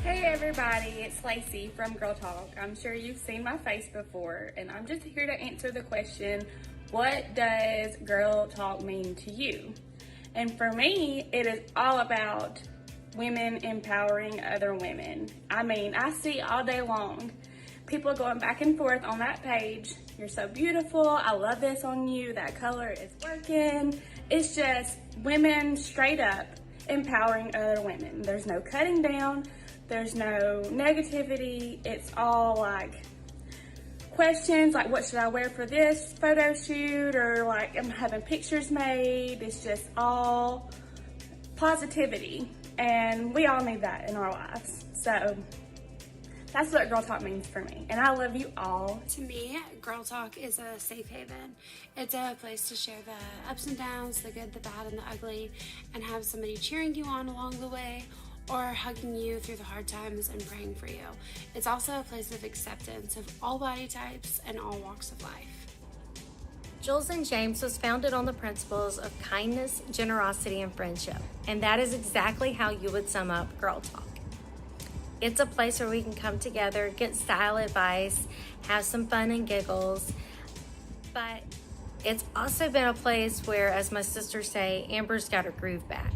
Hey everybody, it's Lacey from Girl Talk. I'm sure you've seen my face before, and I'm just here to answer the question, what does Girl Talk mean to you? And for me, it is all about women empowering other women. I mean, I see all day long people going back and forth on that page. You're so beautiful. I love this on you. That color is working. It's just women straight up empowering other women. There's no cutting down. There's no negativity. It's all like questions like, what should I wear for this photo shoot? Or like, I'm having pictures made. It's just all positivity. And we all need that in our lives. So that's what Girl Talk means for me. And I love you all. To me, Girl Talk is a safe haven. It's a place to share the ups and downs, the good, the bad, and the ugly, and have somebody cheering you on along the way, or hugging you through the hard times and praying for you. It's also a place of acceptance of all body types and all walks of life. Jules and James was founded on the principles of kindness, generosity, and friendship. And that is exactly how you would sum up Girl Talk. It's a place where we can come together, get style advice, have some fun and giggles. But it's also been a place where, as my sisters say, Amber's got her groove back.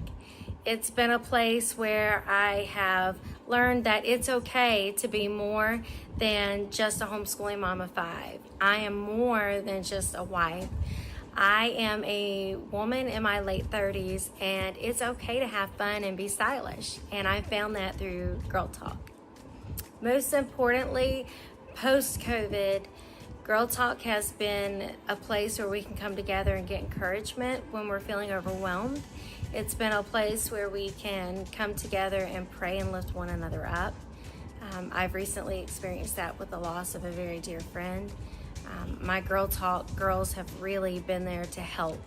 It's been a place where I have learned that it's okay to be more than just a homeschooling mom of 5. I am more than just a wife. I am a woman in my late 30s, and it's okay to have fun and be stylish. And I found that through Girl Talk. Most importantly, post-COVID, Girl Talk has been a place where we can come together and get encouragement when we're feeling overwhelmed. It's been a place where we can come together and pray and lift one another up. I've recently experienced that with the loss of a very dear friend. My Girl Talk girls have really been there to help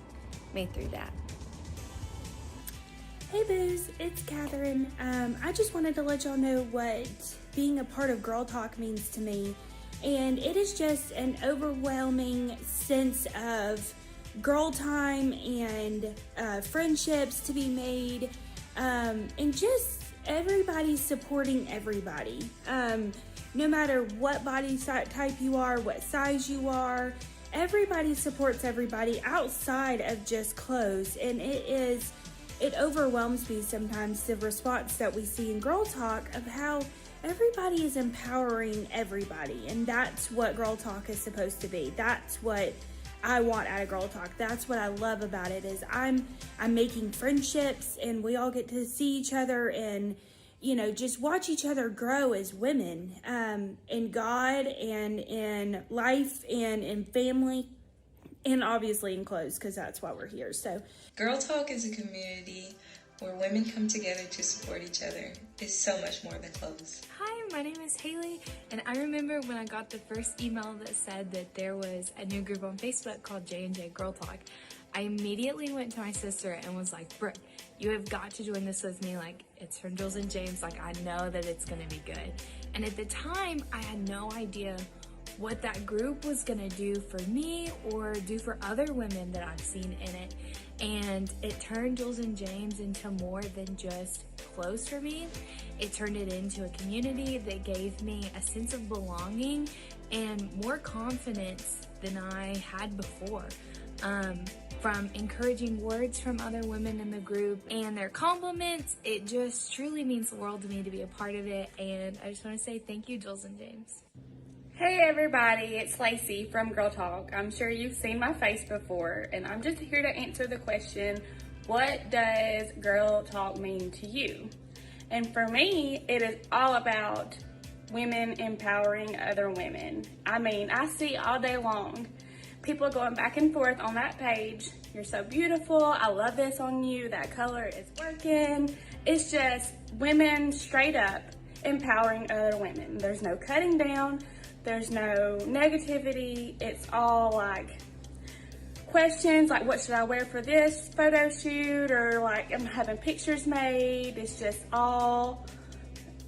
me through that. Hey boos, it's Catherine. I just wanted to let y'all know what being a part of Girl Talk means to me. And it is just an overwhelming sense of girl time and friendships to be made, and just everybody supporting everybody. No matter what body type you are, what size you are, everybody supports everybody outside of just clothes. And it overwhelms me sometimes, the response that we see in Girl Talk of how everybody is empowering everybody. And that's what Girl Talk is supposed to be. That's what I want out of Girl Talk. That's what I love about it, is I'm making friendships, and we all get to see each other and, you know, just watch each other grow as women, in God and in life and in family, and obviously in clothes, because that's why we're here. So Girl Talk is a community where women come together to support each other. It's so much more than clothes. Hi, my name is Haley, and I remember when I got the first email that said that there was a new group on Facebook called J&J Girl Talk. I immediately went to my sister and was like, Brooke, you have got to join this with me. Like, it's from Jules and James. Like, I know that it's gonna be good. And at the time, I had no idea what that group was gonna do for me or do for other women that I've seen in it. And it turned Jules and James into more than just clothes for me. It turned it into a community that gave me a sense of belonging and more confidence than I had before. From encouraging words from other women in the group and their compliments, it just truly means the world to me to be a part of it. And I just want to say thank you, Jules and James. Hey everybody, it's Lacey from Girl Talk. I'm sure you've seen my face before, and I'm just here to answer the question, what does Girl Talk mean to you? And for me, it is all about women empowering other women. I mean, I see all day long people going back and forth on that page. You're so beautiful. I love this on you. That color is working. It's just women straight up empowering other women. There's no cutting down. There's no negativity. It's all like questions like, what should I wear for this photo shoot? Or like, I'm having pictures made. It's just all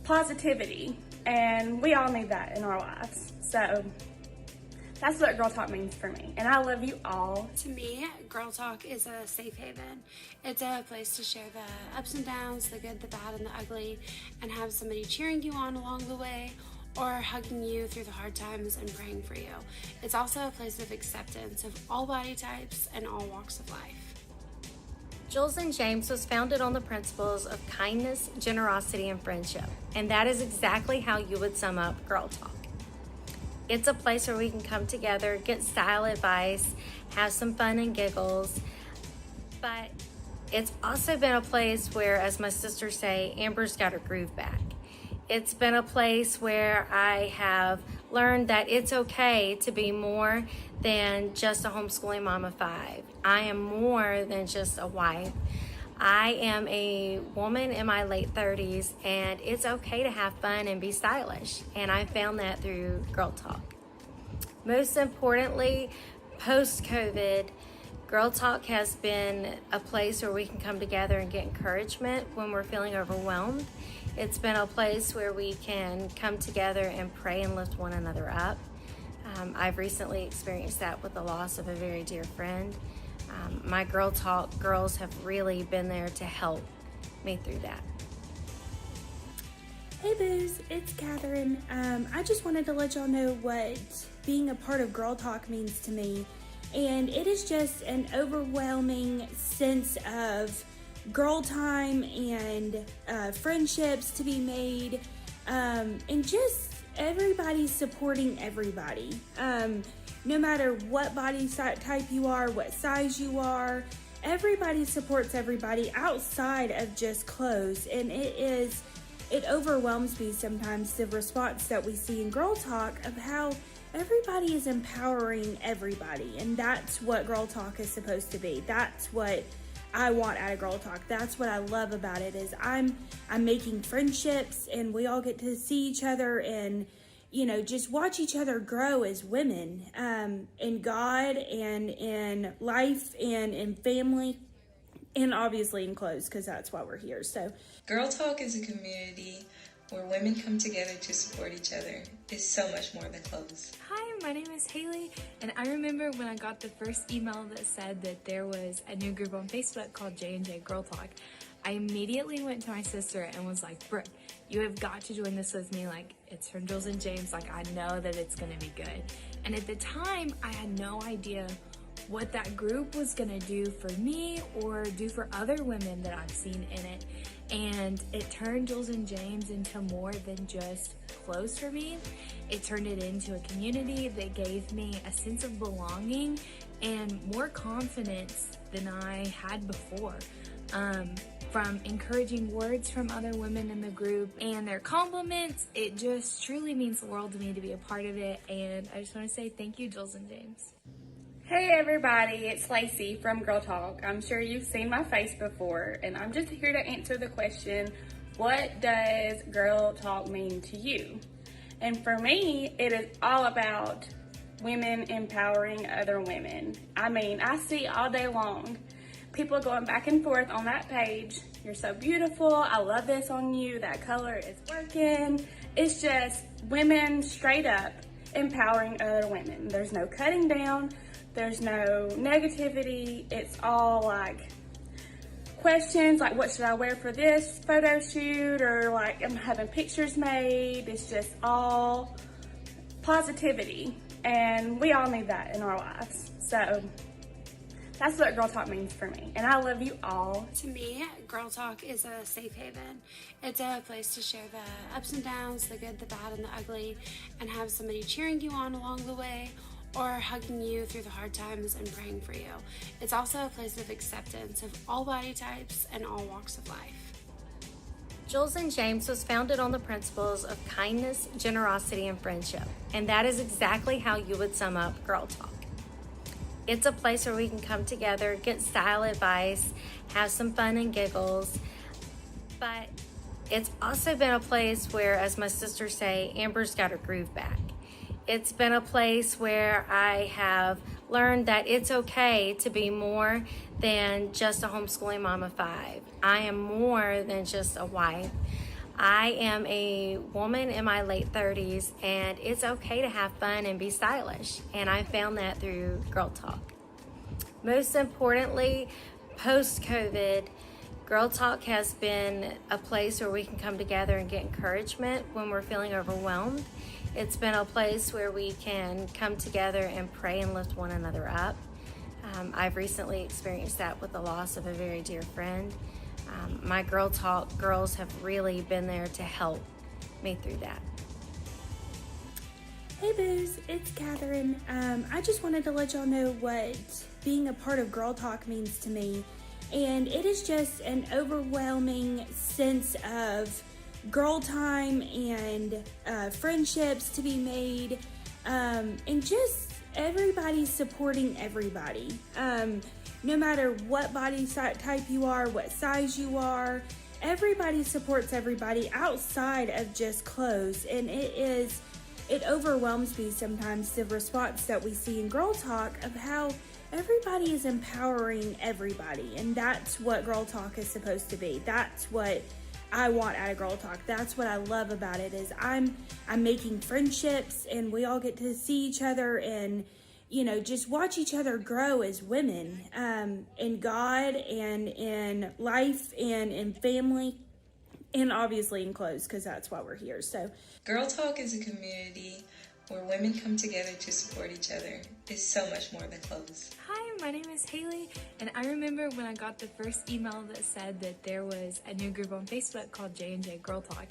positivity. And we all need that in our lives. So That's what Girl Talk means for me. And I love you all. To me, Girl Talk is a safe haven. It's a place to share the ups and downs, the good, the bad, and the ugly, and have somebody cheering you on along the way or hugging you through the hard times and praying for you. It's also a place of acceptance of all body types and all walks of life. Jules and James was founded on the principles of kindness, generosity, and friendship. And that is exactly how you would sum up Girl Talk. It's a place where we can come together, get style advice, have some fun and giggles. But it's also been a place where, as my sisters say, Amber's got her groove back. It's been a place where I have learned that it's okay to be more than just a homeschooling mom of 5. I am more than just a wife. I am a woman in my late 30s, and it's okay to have fun and be stylish. And I found that through Girl Talk. Most importantly, post-COVID, Girl Talk has been a place where we can come together and get encouragement when we're feeling overwhelmed. It's been a place where we can come together and pray and lift one another up. I've recently experienced that with the loss of a very dear friend. My Girl Talk girls have really been there to help me through that. Hey boos, it's Catherine. I just wanted to let y'all know what being a part of Girl Talk means to me. And it is just an overwhelming sense of girl time and friendships to be made, and just everybody supporting everybody. No matter what body type you are, what size you are, everybody supports everybody outside of just clothes. And it overwhelms me sometimes, the response that we see in Girl Talk of how everybody is empowering everybody. And that's what Girl Talk is supposed to be. That's what I want out of Girl Talk. That's what I love about it, is I'm making friendships, and we all get to see each other and, you know, just watch each other grow as women, in God and in life and in family, and obviously in clothes, because that's why we're here. So Girl Talk is a community where women come together to support each other. It's so much more than clothes. Hi, my name is Haley, and I remember when I got the first email that said that there was a new group on Facebook called J&J Girl Talk. I immediately went to my sister and was like, Brooke, you have got to join this with me. Like, it's from Jules and James. Like, I know that it's going to be good. And at the time, I had no idea what that group was going to do for me or do for other women that I've seen in it. And it turned Jules and James into more than just clothes for me. It turned it into a community that gave me a sense of belonging and more confidence than I had before. From encouraging words from other women in the group and their compliments, it just truly means the world to me to be a part of it. And I just want to say thank you, Jules and James. Hey everybody, it's Lacey from Girl Talk. I'm sure you've seen my face before, and I'm just here to answer the question, what does Girl Talk mean to you? And for me, it is all about women empowering other women. I mean, I see all day long people going back and forth on that page. You're so beautiful. I love this on you. That color is working. It's just women straight up empowering other women. There's no cutting down. There's no negativity. It's all like questions like, what should I wear for this photo shoot? Or like, I'm having pictures made. It's just all positivity. And we all need that in our lives. So that's what Girl Talk means for me. And I love you all. To me, Girl Talk is a safe haven. It's a place to share the ups and downs, the good, the bad, and the ugly, and have somebody cheering you on along the way or hugging you through the hard times and praying for you. It's also a place of acceptance of all body types and all walks of life. Jules and James was founded on the principles of kindness, generosity, and friendship. And that is exactly how you would sum up Girl Talk. It's a place where we can come together, get style advice, have some fun and giggles. But it's also been a place where, as my sisters say, Amber's got her groove back. It's been a place where I have learned that it's okay to be more than just a homeschooling mom of 5. I am more than just a wife. I am a woman in my late 30s, and it's okay to have fun and be stylish. And I found that through Girl Talk. Most importantly, post-COVID, Girl Talk has been a place where we can come together and get encouragement when we're feeling overwhelmed. It's been a place where we can come together and pray and lift one another up. I've recently experienced that with the loss of a very dear friend. My Girl Talk girls have really been there to help me through that. Hey boos, it's Catherine. I just wanted to let y'all know what being a part of Girl Talk means to me. And it is just an overwhelming sense of girl time and friendships to be made, and just everybody supporting everybody. No matter what body type you are, what size you are, everybody supports everybody outside of just clothes. And it overwhelms me sometimes, the response that we see in Girl Talk of how everybody is empowering everybody. And that's what Girl Talk is supposed to be. That's what I want out of Girl Talk. That's what I love about it, is I'm making friendships, and we all get to see each other and, just watch each other grow as women, in God and in life and in family, and obviously in clothes, because that's why we're here. So Girl Talk is a community where women come together to support each other. It's so much more than clothes. Hi, my name is Haley, and I remember when I got the first email that said that there was a new group on Facebook called J&J Girl Talk.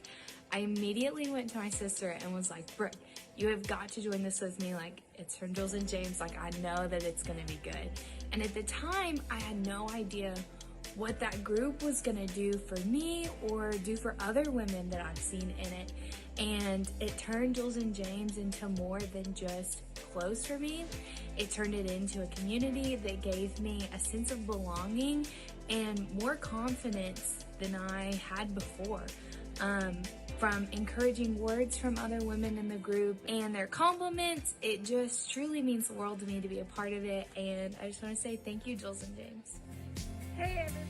I immediately went to my sister and was like, Brooke, you have got to join this with me. Like, it's from Jules and James. Like, I know that it's going to be good. And at the time, I had no idea what that group was going to do for me or do for other women that I've seen in it. And it turned Jules and James into more than just clothes for me. It turned it into a community that gave me a sense of belonging and more confidence than I had before. From encouraging words from other women in the group and their compliments, it just truly means the world to me to be a part of it. And I just want to say thank you, Jules and James. Hey, everyone.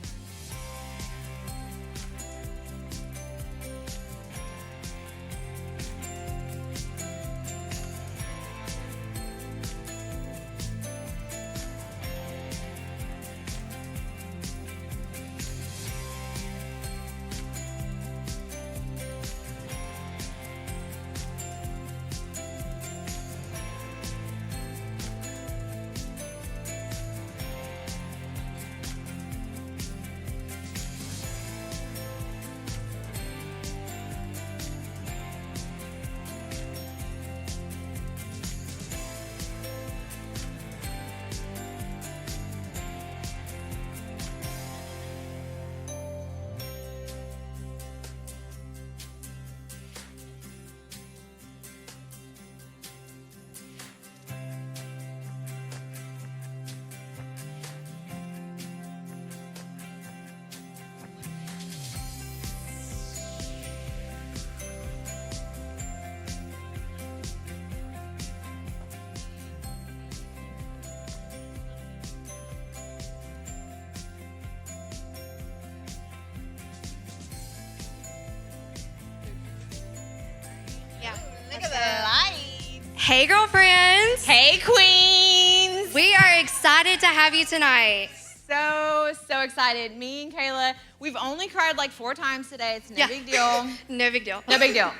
Look at the lights. Hey, girlfriends. Hey, queens. We are excited to have you tonight. So excited. Me and Kayla, we've only cried like 4 times today. It's no big deal. No big deal. No big deal.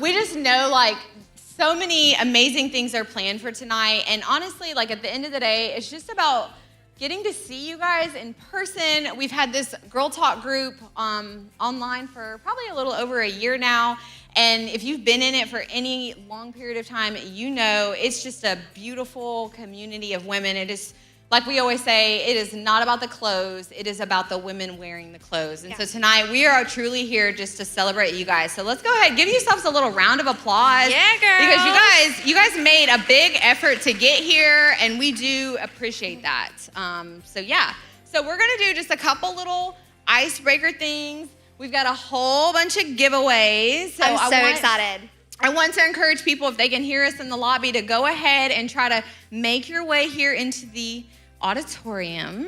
We just know like so many amazing things are planned for tonight. And honestly, like at the end of the day, it's just about getting to see you guys in person. We've had this Girl Talk group online for probably a little over a year now. And if you've been in it for any long period of time, you know it's just a beautiful community of women. It is, like we always say, it is not about the clothes. It is about the women wearing the clothes. And so tonight, we are truly here just to celebrate you guys. So let's go ahead. Give yourselves a little round of applause. Yeah, girls. Because you guys made a big effort to get here, and we do appreciate that. So we're going to do just a couple little icebreaker things. We've got a whole bunch of giveaways. So I'm so excited. I want to encourage people, if they can hear us in the lobby, to go ahead and try to make your way here into the auditorium.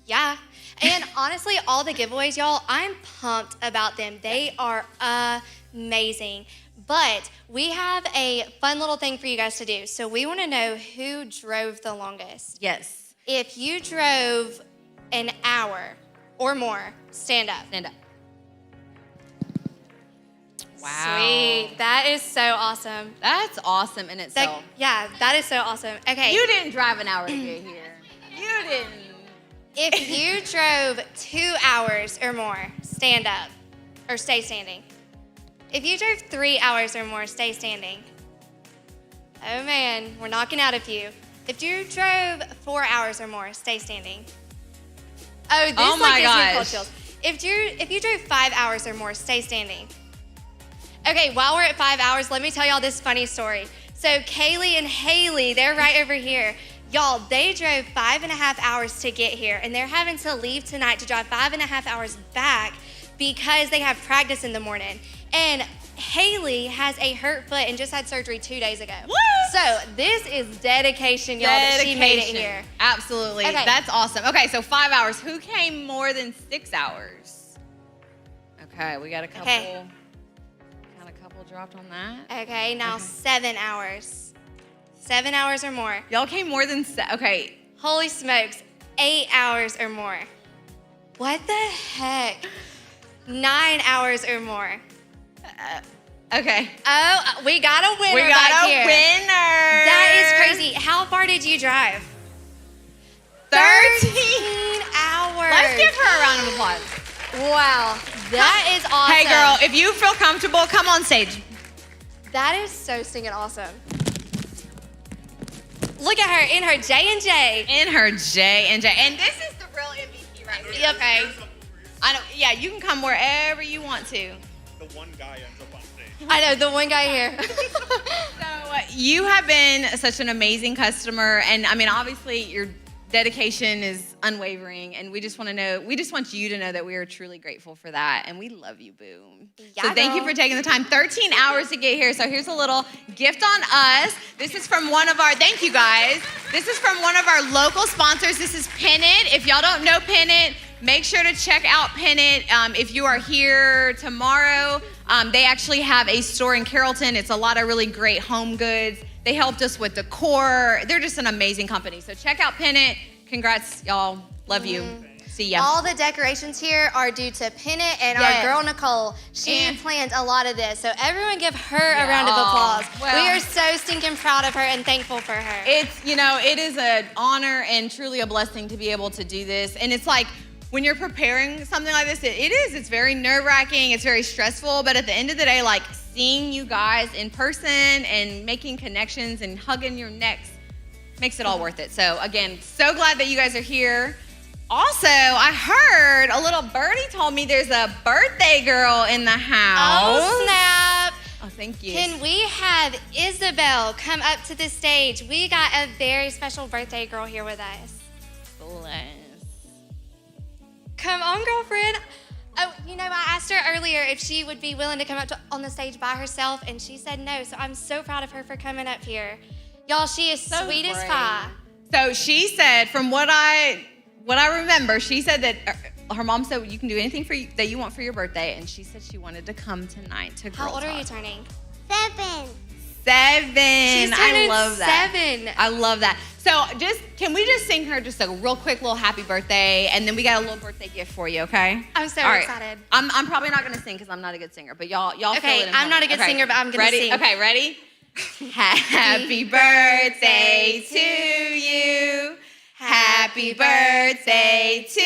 Yeah. And honestly, all the giveaways, y'all, I'm pumped about them. They are amazing. But we have a fun little thing for you guys to do. So we want to know who drove the longest. Yes. If you drove an hour or more, stand up. Stand up. Wow. Sweet. That is so awesome. That's awesome in itself. That is so awesome. Okay. You didn't drive an hour to get here. You didn't. If you drove 2 hours or more, stand up or stay standing. If you drove 3 hours or more, stay standing. Oh man, we're knocking out a few. If you drove 4 hours or more, stay standing. Oh, this Oh my gives me cold gosh. chills. If you drove 5 hours or more, stay standing. Okay, while we're at 5 hours, let me tell y'all this funny story. So Kaylee and Haley, they're right over here. Y'all, they drove 5.5 hours to get here, and they're having to leave tonight to drive 5.5 hours back because they have practice in the morning. And Haley has a hurt foot and just had surgery 2 days ago. What? So this is dedication, y'all, that she made it here. Absolutely. Okay. That's awesome. Okay, so 5 hours. Who came more than 6 hours? Okay, we got a couple. Okay. Got a couple dropped on that. Okay, now 7 hours. 7 hours or more. Y'all came more than okay. Holy smokes, 8 hours or more. What the heck? 9 hours or more. Okay. Oh, we got a winner We got back a here. winner. That is crazy. How far did you drive? 13 hours. Let's give her a round of applause. Wow, that is awesome. Hey, girl, if you feel comfortable, come on stage. That is so stinking awesome. Look at her in her J&J. In her J&J. And this is the real MVP right here. Okay. I know. Yeah, you can come wherever you want to. The one guy ends up on stage. I know, the one guy here. So you have been such an amazing customer, and I mean, obviously your dedication is unwavering, and we just want you to know that we are truly grateful for that, and we love you, boo. Yeah, So thank you girl. for taking the time. 13 hours to get here. So here's a little gift on us. This is from one of our, thank you guys. This is from one of our local sponsors. This is Pin It. If y'all don't know Pin It, make sure to check out Pin It. If you are here tomorrow, they actually have a store in Carrollton. It's a lot of really great home goods. They helped us with decor. They're just an amazing company. So check out Pin It. Congrats, y'all. Love you. See ya. All the decorations here are due to Pin It and Yes. our girl Nicole. She And- planned a lot of this, so everyone give her a round of applause. well- We are so stinking proud of her and thankful for her. It is an honor and truly a blessing to be able to do this. And it's like, when you're preparing something like this, it's very nerve-wracking, it's very stressful, but at the end of the day, like seeing you guys in person and making connections and hugging your necks makes it all worth it. So again, so glad that you guys are here. Also, I heard a little birdie told me there's a birthday girl in the house. Oh, snap. Oh, thank you. Can we have Isabel come up to the stage? We got a very special birthday girl here with us. Bless. Come on, girlfriend. Oh, I asked her earlier if she would be willing to come up on the stage by herself, and she said no. So I'm so proud of her for coming up here. Y'all, she is So sweet as brave. pie. So she said, from what I remember, she said that her mom said you can do anything that you want for your birthday, and she said she wanted to come tonight to Girl How old are Talk. you turning? 7. 7. She's I turning love that. 7. I love that. So can we just sing her just a real quick little happy birthday, and then we got a little birthday gift for you, okay? I'm so All right. excited. I'm probably not gonna sing because I'm not a good singer, but y'all Okay, fill it in I'm for not me. a good Okay. singer, but I'm gonna ready? sing. Okay, ready? Happy birthday to you. Happy birthday to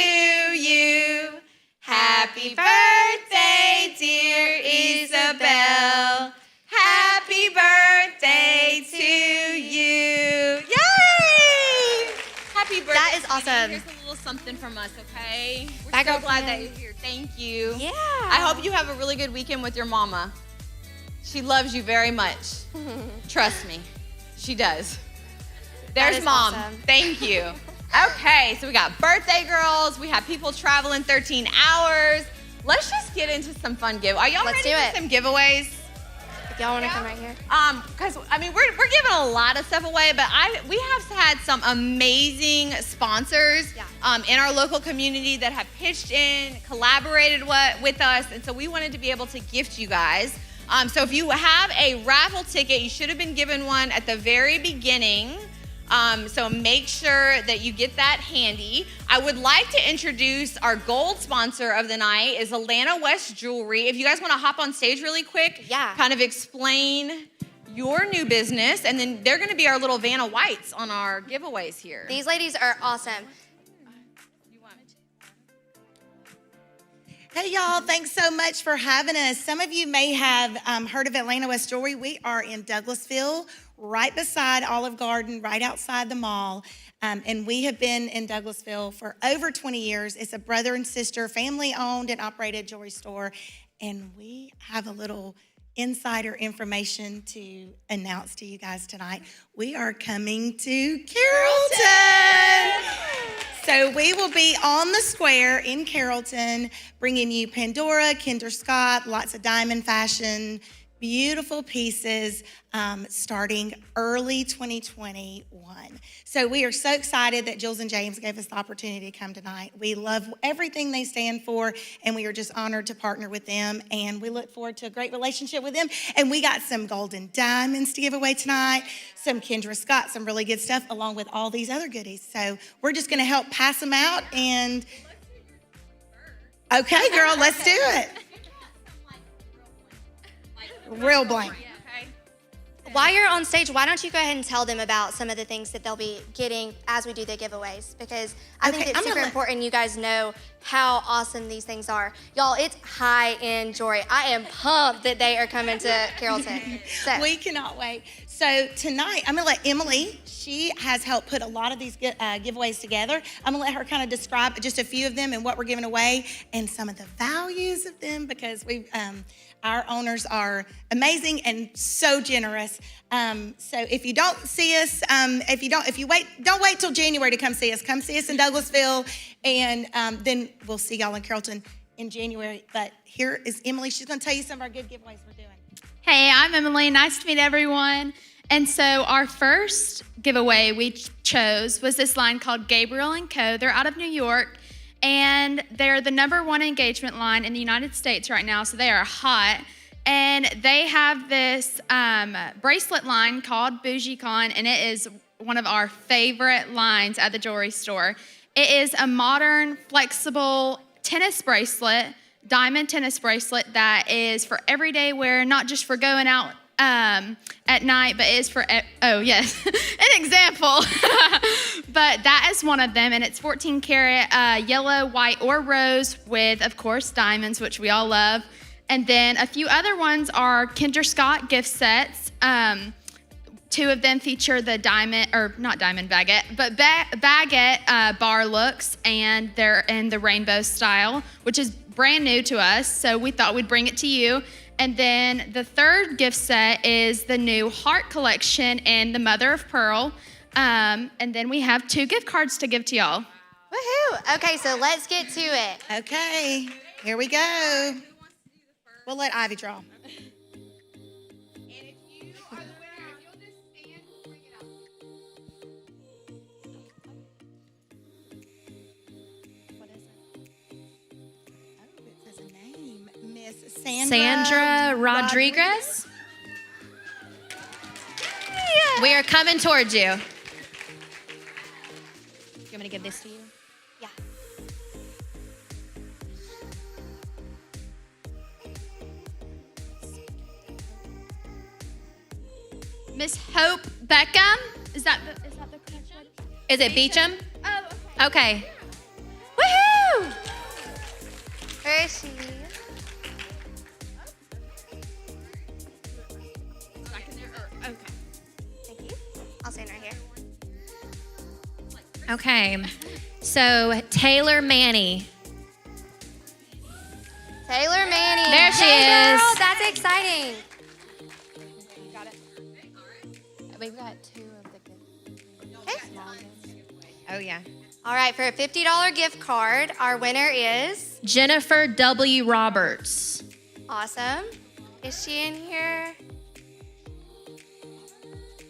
you. Happy birthday, dear Isabel. Happy birthday to you. Yay! Happy birthday. That is awesome. Here's a little something from us, okay? We're Bye, so glad that girlfriend. you're here. Thank you. Yeah. I hope you have a really good weekend with your mama. She loves you very much. Trust me, she does. There's is mom. awesome. Thank you. Okay, so we got birthday girls. We have people traveling 13 hours. Let's just get into some fun giveaways. Are y'all Let's ready do for it. some giveaways? Y'all want to come right here? Because I mean, we're giving a lot of stuff away, but we have had some amazing sponsors in our local community that have pitched in, collaborated with us, and so we wanted to be able to gift you guys. So if you have a raffle ticket, you should have been given one at the very beginning. So make sure that you get that handy. I would like to introduce our gold sponsor of the night is Atlanta West Jewelry. If you guys want to hop on stage really quick, kind of explain your new business, and then they're going to be our little Vanna Whites on our giveaways here. These ladies are awesome. Hey y'all, thanks so much for having us. Some of you may have heard of Atlanta West Jewelry. We are in Douglasville, right beside Olive Garden, right outside the mall. And we have been in Douglasville for over 20 years. It's a brother and sister, family-owned and operated jewelry store. And we have a little insider information to announce to you guys tonight. We are coming to Carrollton. So we will be on the square in Carrollton, bringing you Pandora, Kinder Scott, lots of diamond fashion, beautiful pieces, starting early 2021. So we are so excited that Jules and James gave us the opportunity to come tonight. We love everything they stand for, and we are just honored to partner with them, and we look forward to a great relationship with them. And we got some golden diamonds to give away tonight, some Kendra Scott, some really good stuff, along with all these other goodies. So we're just gonna help pass them out, and okay, girl, let's do it. Real blank. While you're on stage, why don't you go ahead and tell them about some of the things that they'll be getting as we do the giveaways? Because I think it's super important you guys know how awesome these things are. Y'all, it's high-end jewelry. I am pumped that they are coming to Carrollton. So. We cannot wait. So tonight, I'm gonna let Emily, she has helped put a lot of these giveaways together. I'm gonna let her kind of describe just a few of them and what we're giving away and some of the values of them, because our owners are amazing and so generous. So if you don't see us, don't wait till January to come see us. Come see us in Douglasville, and then we'll see y'all in Carrollton in January. But here is Emily. She's gonna tell you some of our good giveaways we're doing. Hey, I'm Emily. Nice to meet everyone. And so our first giveaway we chose was this line called Gabriel & Co. They're out of New York, and they're the #1 engagement line in the United States right now, so they are hot. And they have this bracelet line called Bougie Con, and it is one of our favorite lines at the jewelry store. It is a modern, flexible tennis bracelet, diamond tennis bracelet that is for everyday wear, not just for going out at night, but is for, oh yes, an example. But that is one of them, and it's 14 karat yellow, white, or rose with, of course, diamonds, which we all love. And then a few other ones are Kinder Scott gift sets. Two of them feature the diamond, or not diamond baguette, but baguette bar looks, and they're in the rainbow style, which is brand new to us, so we thought we'd bring it to you. And then the third gift set is the new Heart Collection and the Mother of Pearl. And then we have 2 gift cards to give to y'all. Woohoo! Okay, so let's get to it. Okay, here we go. We'll let Ivy draw. Sandra Rodriguez. Yeah. We are coming towards you. You want me to give this to you? Yeah. Miss Hope Beckham. Is that the correct one? Is it Beecham? Oh, okay. Woohoo! Where is she? Okay. Thank you. I'll stand right here. Okay. So Taylor Manny. Taylor Manny. There she is. is. That's exciting. You got it? We've got 2 of the Okay. Oh, yeah. All right, for a $50 gift card, our winner is Jennifer W. Roberts. awesome. Is she in here?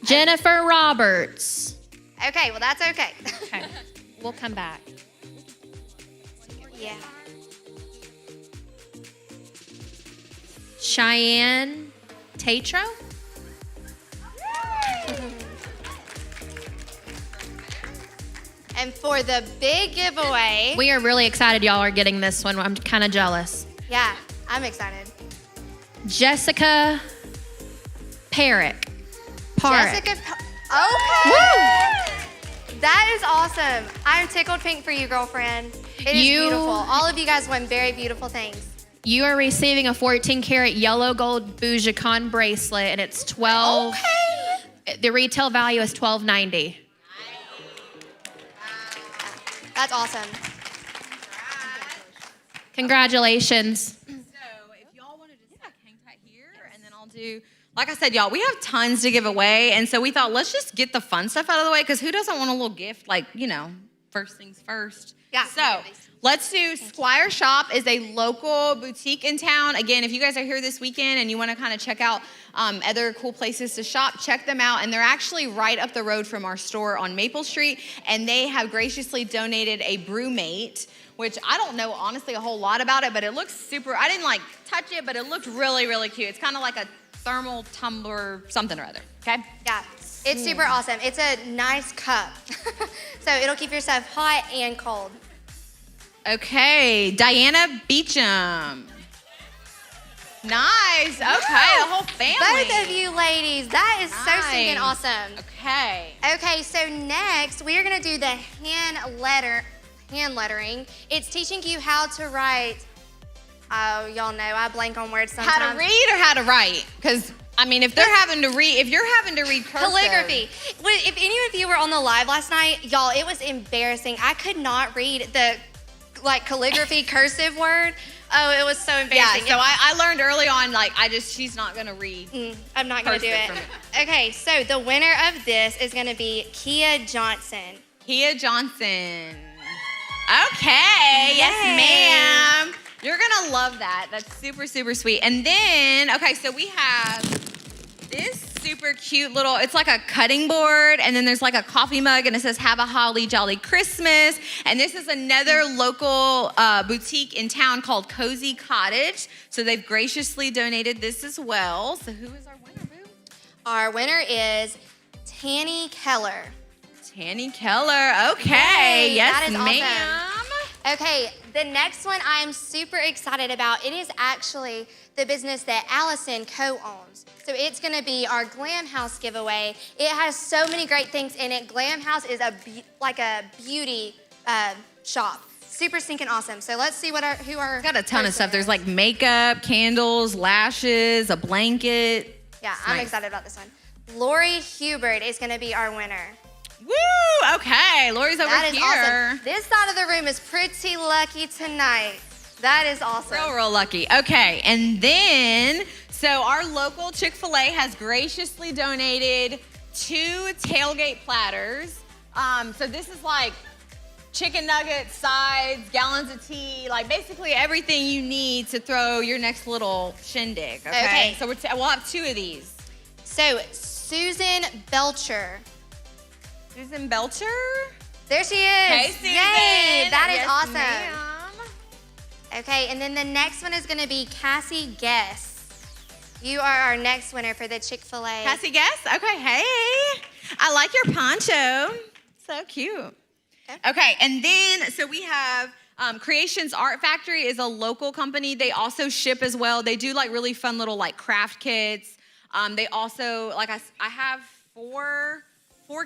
Jennifer Roberts. Okay, well, that's okay. Okay. We'll come back. Yeah. Cheyenne Tatro. And for the big giveaway. We are really excited y'all are getting this one. I'm kind of jealous. Yeah, I'm excited. Jessica Parrick. Jessica. Okay. That is awesome. I'm tickled pink for you, girlfriend. It is beautiful. All of you guys won very beautiful things. You are receiving a 14-karat yellow gold Bougican bracelet, and it's 12. Okay. The retail value is $12.90. That's awesome. Congratulations. So if y'all want to just hang tight here, and then I'll do, like I said, y'all, we have tons to give away, and so we thought, let's just get the fun stuff out of the way, because who doesn't want a little gift, like, you know, first things first. Yeah. So let's do Squire Shop is a local boutique in town. Again, if you guys are here this weekend and you want to kind of check out other cool places to shop, check them out. And they're actually right up the road from our store on Maple Street. And they have graciously donated a BrewMate, which I don't know, honestly, a whole lot about it, but it looks super, I didn't like touch it, but it looked really, really cute. It's kind of like a thermal tumbler, something or other, okay? Yeah, it's super awesome. It's a nice cup. So it'll keep your stuff hot and cold. Okay, Diana Beecham. Nice. Okay, the whole family. Both of you ladies. That is so stinking Nice. awesome. Okay. Okay, so next we are gonna do the hand lettering. It's teaching you how to write. Oh, y'all know I blank on words sometimes. How to read or how to write? Because I mean, if you're having to read cursive. Calligraphy. If any of you were on the live last night, y'all, it was embarrassing. I could not read the calligraphy cursive word. Oh, it was so embarrassing. Yeah, so I learned early on, she's not gonna read. I'm not gonna do it. Okay, so the winner of this is gonna be Kia Johnson. Kia Johnson. Okay, yes, ma'am. You're gonna love that. That's super, super sweet. And then, okay, so we have this super cute little, it's like a cutting board, and then there's like a coffee mug, and it says, "Have a holly jolly Christmas." And this is another local boutique in town called Cozy Cottage. So they've graciously donated this as well. So who is our winner, Boo? Our winner is Tanny Keller. Tanny Keller, okay. Yay, yes, that is ma'am. awesome. Okay, the next one I am super excited about. It is actually the business that Allison co-owns. So it's gonna be our Glam House giveaway. It has so many great things in it. Glam House is a beauty shop. Super stinking awesome. So let's see who our Got a ton of stuff. There's like makeup, candles, lashes, a blanket. Yeah, It's I'm nice. excited about this one. Lori Hubert is gonna be our winner. Woo! Okay, Lori's over That is here. awesome. This side of the room is pretty lucky tonight. That is awesome. Real lucky. Okay, and then, so our local Chick-fil-A has graciously donated 2 tailgate platters. So this is like chicken nuggets, sides, gallons of tea, like basically everything you need to throw your next little shindig, okay? So we'll have 2 of these. So Susan Belcher. Susan Belcher? There she is. Hey, Susan. Yay, that is Yes, awesome. ma'am. Okay, and then the next one is gonna be Cassie Guess. You are our next winner for the Chick-fil-A. Cassie Guess? Okay, hey. I like your poncho. So cute. Okay, and then, so we have Creations Art Factory is a local company. They also ship as well. They do like really fun little like craft kits. They also, like I have 4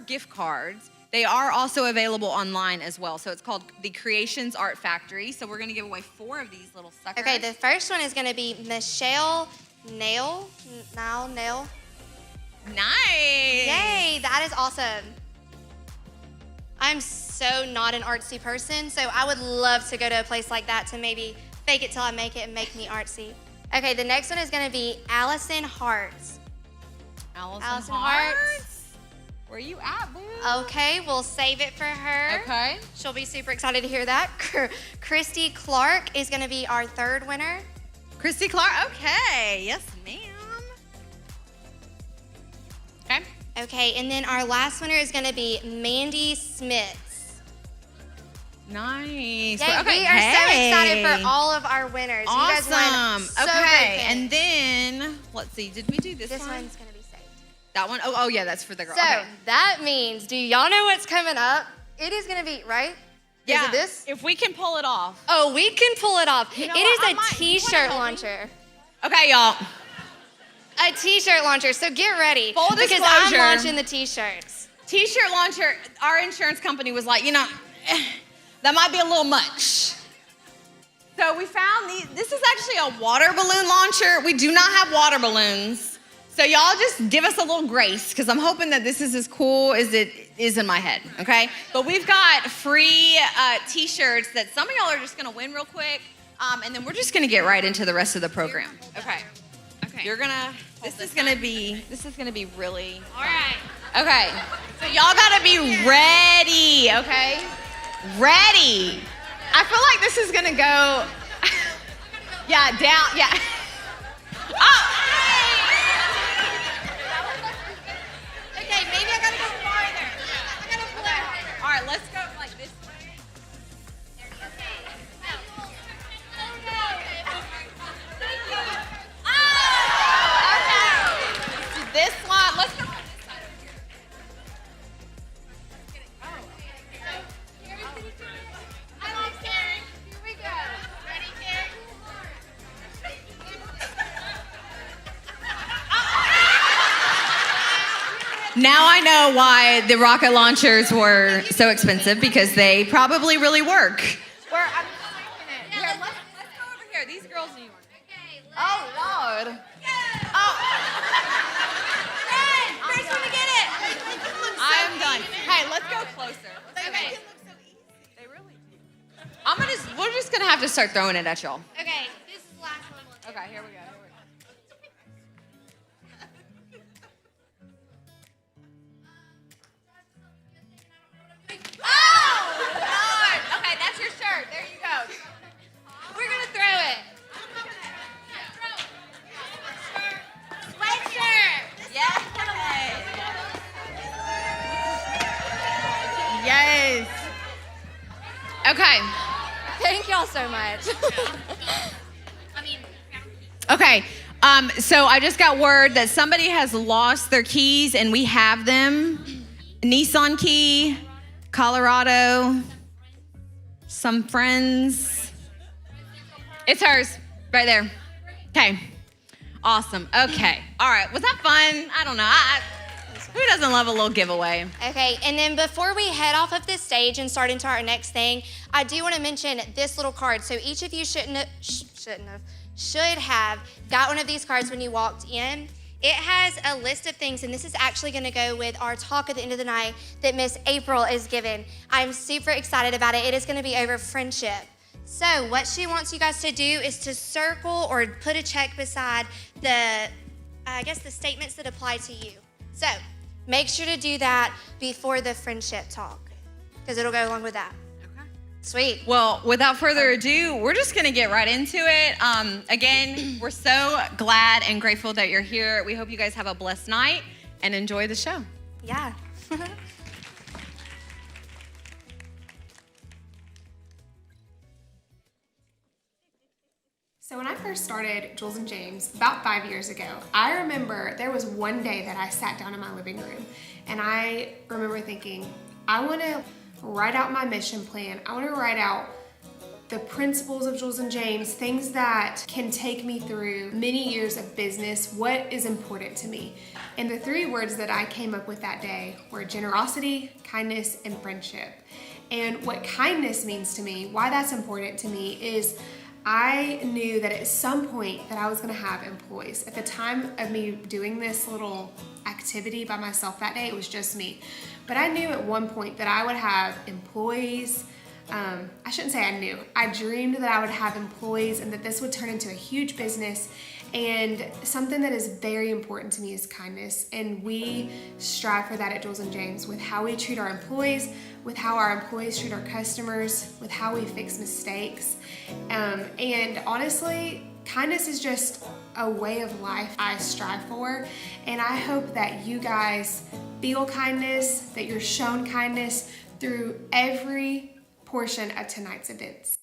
gift cards. They are also available online as well. So it's called the Creations Art Factory. So we're gonna give away 4 of these little suckers. Okay, the first one is gonna be Michelle Nail. Nice. Yay, that is awesome. I'm so not an artsy person, so I would love to go to a place like that to maybe fake it till I make it and make me artsy. Okay, the next one is gonna be Allison Hartz. Allison Hartz? Where are you at, boo? Okay, we'll save it for her. Okay. She'll be super excited to hear that. Christy Clark is gonna be our 3rd winner. Christy Clark, okay. Yes, ma'am. Okay. Okay, and then our last winner is going to be Mandy Smith. Nice. Yay, Okay. we are so excited Hey. for all of our winners. Awesome. You guys won so okay, good and then let's see. Did we do this one? This one's going to be saved. That one? Oh, yeah, that's for the girl. So okay. that means, do y'all know what's coming up? It is going to be, right? Yeah. Is it this? If we can pull it off. Oh, we can pull it off. You know It what? I is might. a t-shirt launcher. Okay, y'all. A t-shirt launcher. So get ready. Full because disclosure. I'm launching the t-shirts. T-shirt launcher. Our insurance company was like, that might be a little much. So we found these. This is actually a water balloon launcher. We do not have water balloons. So y'all just give us a little grace because I'm hoping that this is as cool as it is in my head, okay? But we've got free t-shirts that some of y'all are just gonna win real quick. And then we're just gonna get right into the rest of the program. Okay. You're gonna, this is gonna be really fun. All right. Okay, so y'all gotta be ready, okay? Ready. I feel like this is gonna go, yeah, down, yeah. Oh! Okay, maybe I gotta go farther. I gotta pull out. All right, let's go like this way. This one, let's go. Now I know why the rocket launchers were so expensive because they probably really work. Where I'm it. Here, let's go over here. These girls need one. Oh Lord. Oh. First one to get it. I am done. Hey, let's go closer. Okay. They really do. We're just gonna have to start throwing it at y'all. Okay, this is the last one. Okay, here we go. Oh, Lord. Okay, that's your shirt. There you go. We're gonna throw it. Sweatshirt. Yes. Yes. Okay. Thank y'all so much. Okay. So I just got word that somebody has lost their keys and we have them. Nissan key, Colorado, some friends. It's hers, right there. Okay. Awesome. Okay. All right. Was that fun? I don't know. Who doesn't love a little giveaway? Okay, and then before we head off of this stage and start into our next thing, I do want to mention this little card. So each of you should have got one of these cards when you walked in. It has a list of things, and this is actually going to go with our talk at the end of the night that Miss April is giving. I'm super excited about it. It is going to be over friendship. So what she wants you guys to do is to circle or put a check beside the statements that apply to you. So make sure to do that before the friendship talk because it'll go along with that. Okay. Sweet. Well, without further ado, we're just going to get right into it. Again, we're so glad and grateful that you're here. We hope you guys have a blessed night and enjoy the show. Yeah. So when I first started Jules and James about 5 years ago, I remember there was one day that I sat down in my living room and I remember thinking, I want to write out my mission plan. I want to write out the principles of Jules and James, things that can take me through many years of business, what is important to me. And the 3 words that I came up with that day were generosity, kindness, and friendship. And what kindness means to me, why that's important to me is I knew that at some point that I was gonna have employees. At the time of me doing this little activity by myself that day, it was just me. But I knew at one point that I would have employees. I shouldn't say I knew. I dreamed that I would have employees and that this would turn into a huge business. And something that is very important to me is kindness. And we strive for that at Jules and James with how we treat our employees, with how our employees treat our customers, with how we fix mistakes. And honestly, kindness is just a way of life I strive for, and I hope that you guys feel kindness, that you're shown kindness through every portion of tonight's events.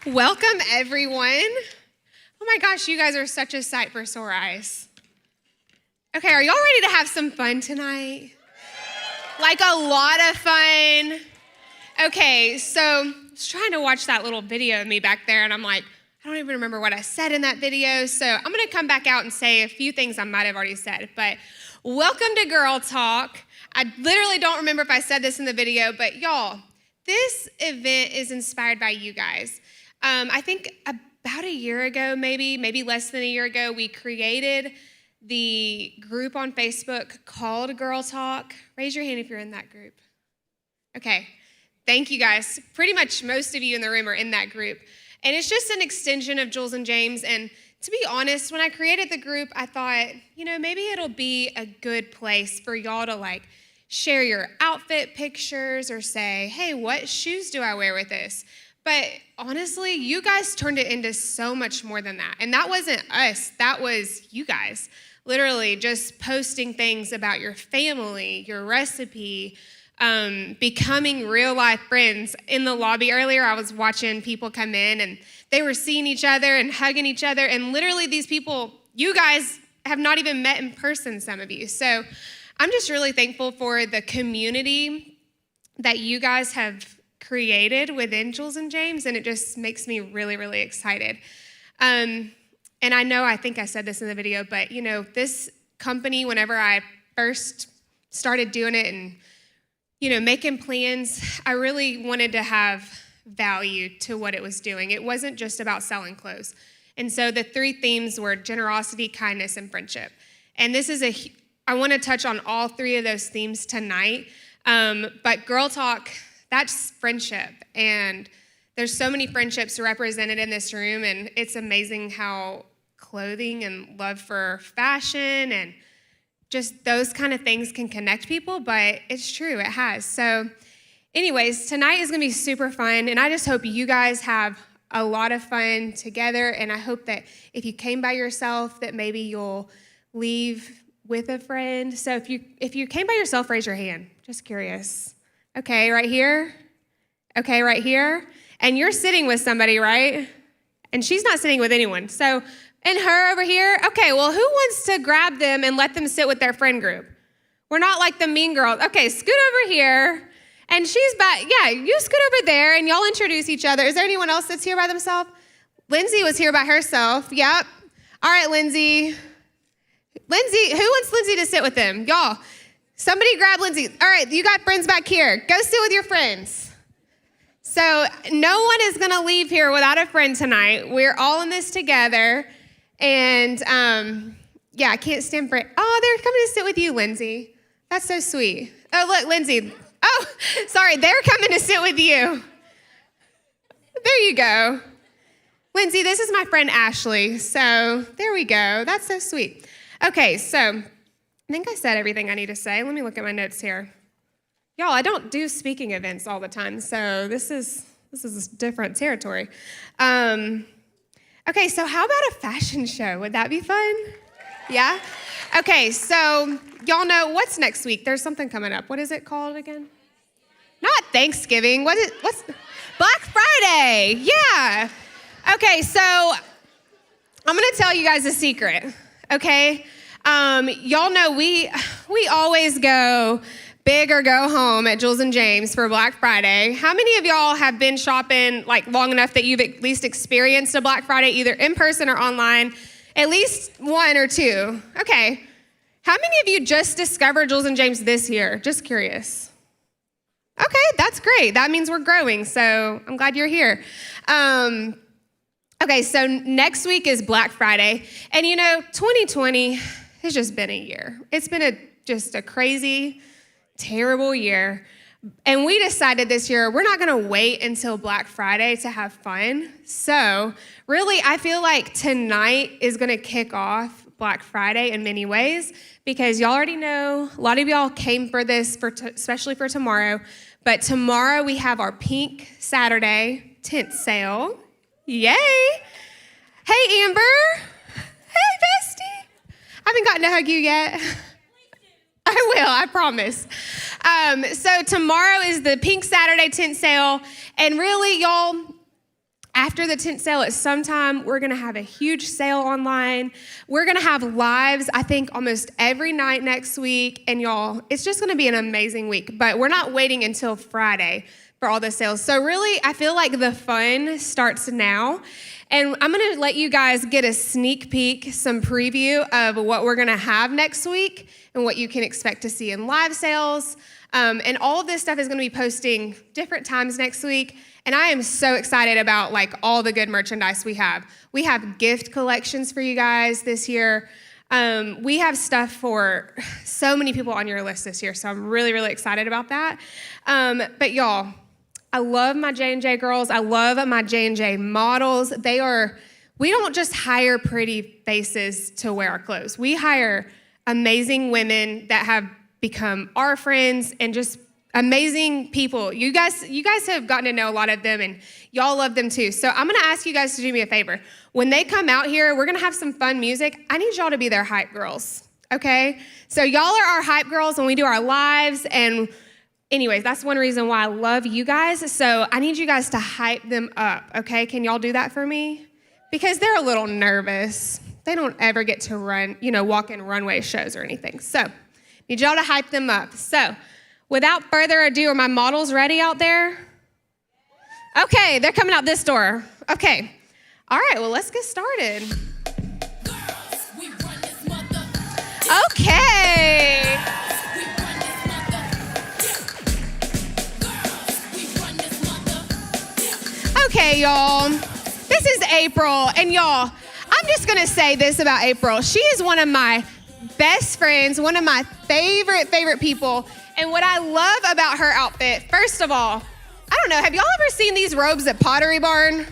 Welcome, everyone. Oh my gosh, you guys are such a sight for sore eyes. Okay, are y'all ready to have some fun tonight? Like a lot of fun. Okay, so I was trying to watch that little video of me back there, and I'm like, I don't even remember what I said in that video, so I'm gonna come back out and say a few things I might have already said. But welcome to Girl Talk. I literally don't remember if I said this in the video, but y'all, this event is inspired by you guys. I think about a year ago, maybe less than a year ago, we created the group on Facebook called Girl Talk. Raise your hand if you're in that group. Okay, thank you guys. Pretty much most of you in the room are in that group. And it's just an extension of Jules and James. And to be honest, when I created the group, I thought, maybe it'll be a good place for y'all to like share your outfit pictures or say, hey, what shoes do I wear with this? But honestly, you guys turned it into so much more than that. And that wasn't us, that was you guys. Literally just posting things about your family, your recipe, becoming real life friends. In the lobby earlier, I was watching people come in and they were seeing each other and hugging each other. And literally these people, you guys have not even met in person, some of you. So I'm just really thankful for the community that you guys have created within Jules and James, and it just makes me really, really excited. And I think I said this in the video, but this company, whenever I first started doing it and, making plans, I really wanted to have value to what it was doing. It wasn't just about selling clothes. And so the 3 themes were generosity, kindness, and friendship. And I want to touch on all 3 of those themes tonight. But Girl Talk, that's friendship, and there's so many friendships represented in this room, and it's amazing how clothing and love for fashion and just those kind of things can connect people, but it's true, it has. So anyways, tonight is going to be super fun, and I just hope you guys have a lot of fun together, and I hope that if you came by yourself, that maybe you'll leave with a friend. So if you came by yourself, raise your hand. Just curious. Okay, right here. Okay, right here. And you're sitting with somebody, right? And she's not sitting with anyone. So, and her over here. Okay, well, who wants to grab them and let them sit with their friend group? We're not like the mean girls. Okay, scoot over here. And she's back. Yeah, you scoot over there and y'all introduce each other. Is there anyone else that's here by themselves? Lindsay was here by herself. Yep. All right, Lindsay. Lindsay, who wants Lindsay to sit with them? Y'all. Somebody grab Lindsay. All right, you got friends back here. Go sit with your friends. So no one is going to leave here without a friend tonight. We're all in this together. And I can't stand for it. Oh, they're coming to sit with you, Lindsay. That's so sweet. Oh, look, Lindsay. Oh, sorry, they're coming to sit with you. There you go. Lindsay, this is my friend Ashley. So there we go. That's so sweet. Okay, so I think I said everything I need to say. Let me look at my notes here. Y'all, I don't do speaking events all the time, so this is different territory. Okay, so how about a fashion show? Would that be fun? Yeah? Okay, so y'all know what's next week? There's something coming up. What is it called again? Not Thanksgiving. What's Black Friday? Yeah. Okay, so I'm gonna tell you guys a secret. Okay. Y'all know we always go big or go home at Jules and James for Black Friday. How many of y'all have been shopping like long enough that you've at least experienced a Black Friday either in person or online? At least 1 or 2. Okay. How many of you just discovered Jules and James this year? Just curious. Okay, that's great. That means we're growing, so I'm glad you're here. Okay, so next week is Black Friday, and 2020 has just been a year. It's been just a crazy, terrible year, And we decided this year, we're not gonna wait until Black Friday to have fun. So really, I feel like tonight is gonna kick off Black Friday in many ways, because y'all already know, a lot of y'all came for this, especially for tomorrow, but tomorrow we have our Pink Saturday tent sale. Yay! Hey, Amber. Hey, bestie. I haven't gotten to hug you yet. I will, I promise. So tomorrow is the Pink Saturday tent sale, and really, y'all, after the tent sale at some time, we're gonna have a huge sale online. We're gonna have lives, I think, almost every night next week, and y'all, it's just gonna be an amazing week, but we're not waiting until Friday for all the sales. So really, I feel like the fun starts now, and I'm gonna let you guys get a sneak peek, some preview of what we're gonna have next week and what you can expect to see in live sales. And all of this stuff is gonna be posting different times next week. And I am so excited about like all the good merchandise we have. We have gift collections for you guys this year. We have stuff for so many people on your list this year. So I'm really, really excited about that. But y'all, I love my J&J girls. I love my J&J models. We don't just hire pretty faces to wear our clothes. We hire amazing women that have become our friends and just amazing people. You guys have gotten to know a lot of them, and y'all love them too. So I'm gonna ask you guys to do me a favor. When they come out here, we're gonna have some fun music. I need y'all to be their hype girls, okay? So y'all are our hype girls when we do our lives, and anyways, that's one reason why I love you guys. So I need you guys to hype them up, okay? Can y'all do that for me? Because they're a little nervous. They don't ever get to walk in runway shows or anything. So need y'all to hype them up. So without further ado, are my models ready out there? Okay, they're coming out this door. Okay. All right, well, let's get started. Okay. Okay, y'all. This is April, and y'all, I'm just gonna say this about April. She is one of my best friends, one of my favorite people. And what I love about her outfit, first of all, I don't know, have y'all ever seen these robes at Pottery Barn?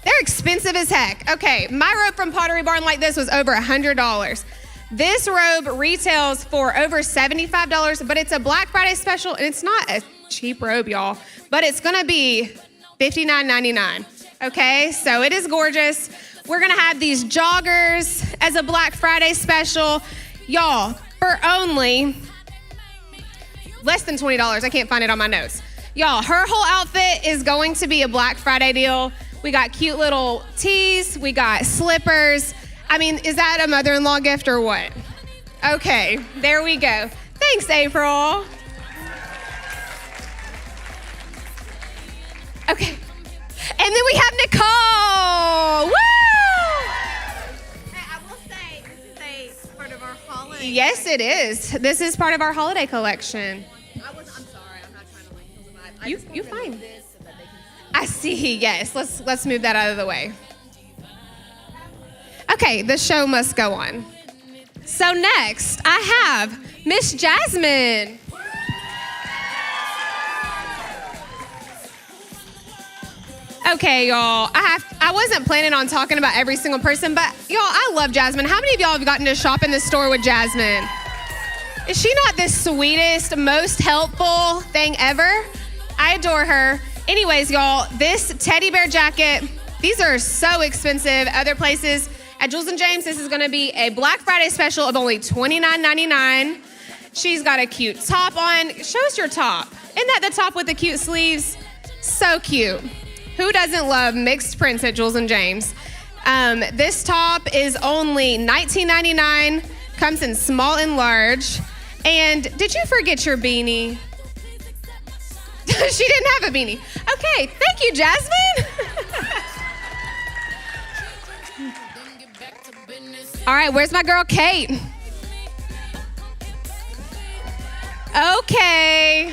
They're expensive as heck. Okay, my robe from Pottery Barn like this was over $100. This robe retails for over $75, but it's a Black Friday special, and it's not a cheap robe, y'all, but it's gonna be $59.99, okay? So it is gorgeous. We're gonna have these joggers as a Black Friday special. Y'all, for only less than $20. I can't find it on my notes. Y'all, her whole outfit is going to be a Black Friday deal. We got cute little tees. We got slippers. I mean, is that a mother-in-law gift or what? Okay, there we go. Thanks, April. Okay. And then we have Nicole. Woo! Yes, it is. This is part of our holiday collection. I'm sorry. I'm not trying to like pull them out. You fine. I see. Yes. Let's move that out of the way. Okay, the show must go on. So next, I have Miss Jasmine. Okay, y'all. I wasn't planning on talking about every single person, but y'all, I love Jasmine. How many of y'all have gotten to shop in the store with Jasmine? Is she not the sweetest, most helpful thing ever? I adore her. Anyways, y'all, this teddy bear jacket, these are so expensive. Other places at Jules and James, this is gonna be a Black Friday special of only $29.99. She's got a cute top on. Show us your top. Isn't that the top with the cute sleeves? So cute. Who doesn't love mixed prints at Jules and James? This top is only $19.99, comes in small and large. And did you forget your beanie? She didn't have a beanie. Okay, thank you, Jasmine. All right, where's my girl, Kate? Okay.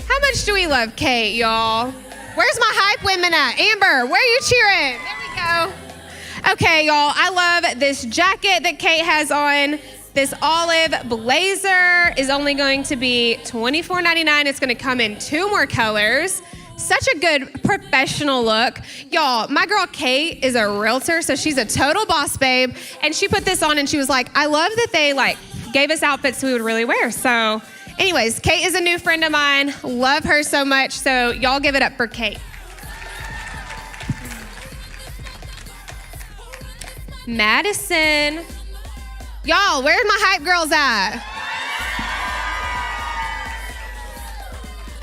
How much do we love Kate, y'all? Where's my hype women at? Amber, where are you cheering? There we go. Okay, y'all, I love this jacket that Kate has on. This olive blazer is only going to be $24.99. It's gonna come in 2 more colors. Such a good professional look. Y'all, my girl Kate is a realtor, so she's a total boss babe. And she put this on and she was like, I love that they gave us outfits we would really wear. So anyways, Kate is a new friend of mine. Love her so much. So y'all give it up for Kate. Madison. Y'all, where's my hype girls at?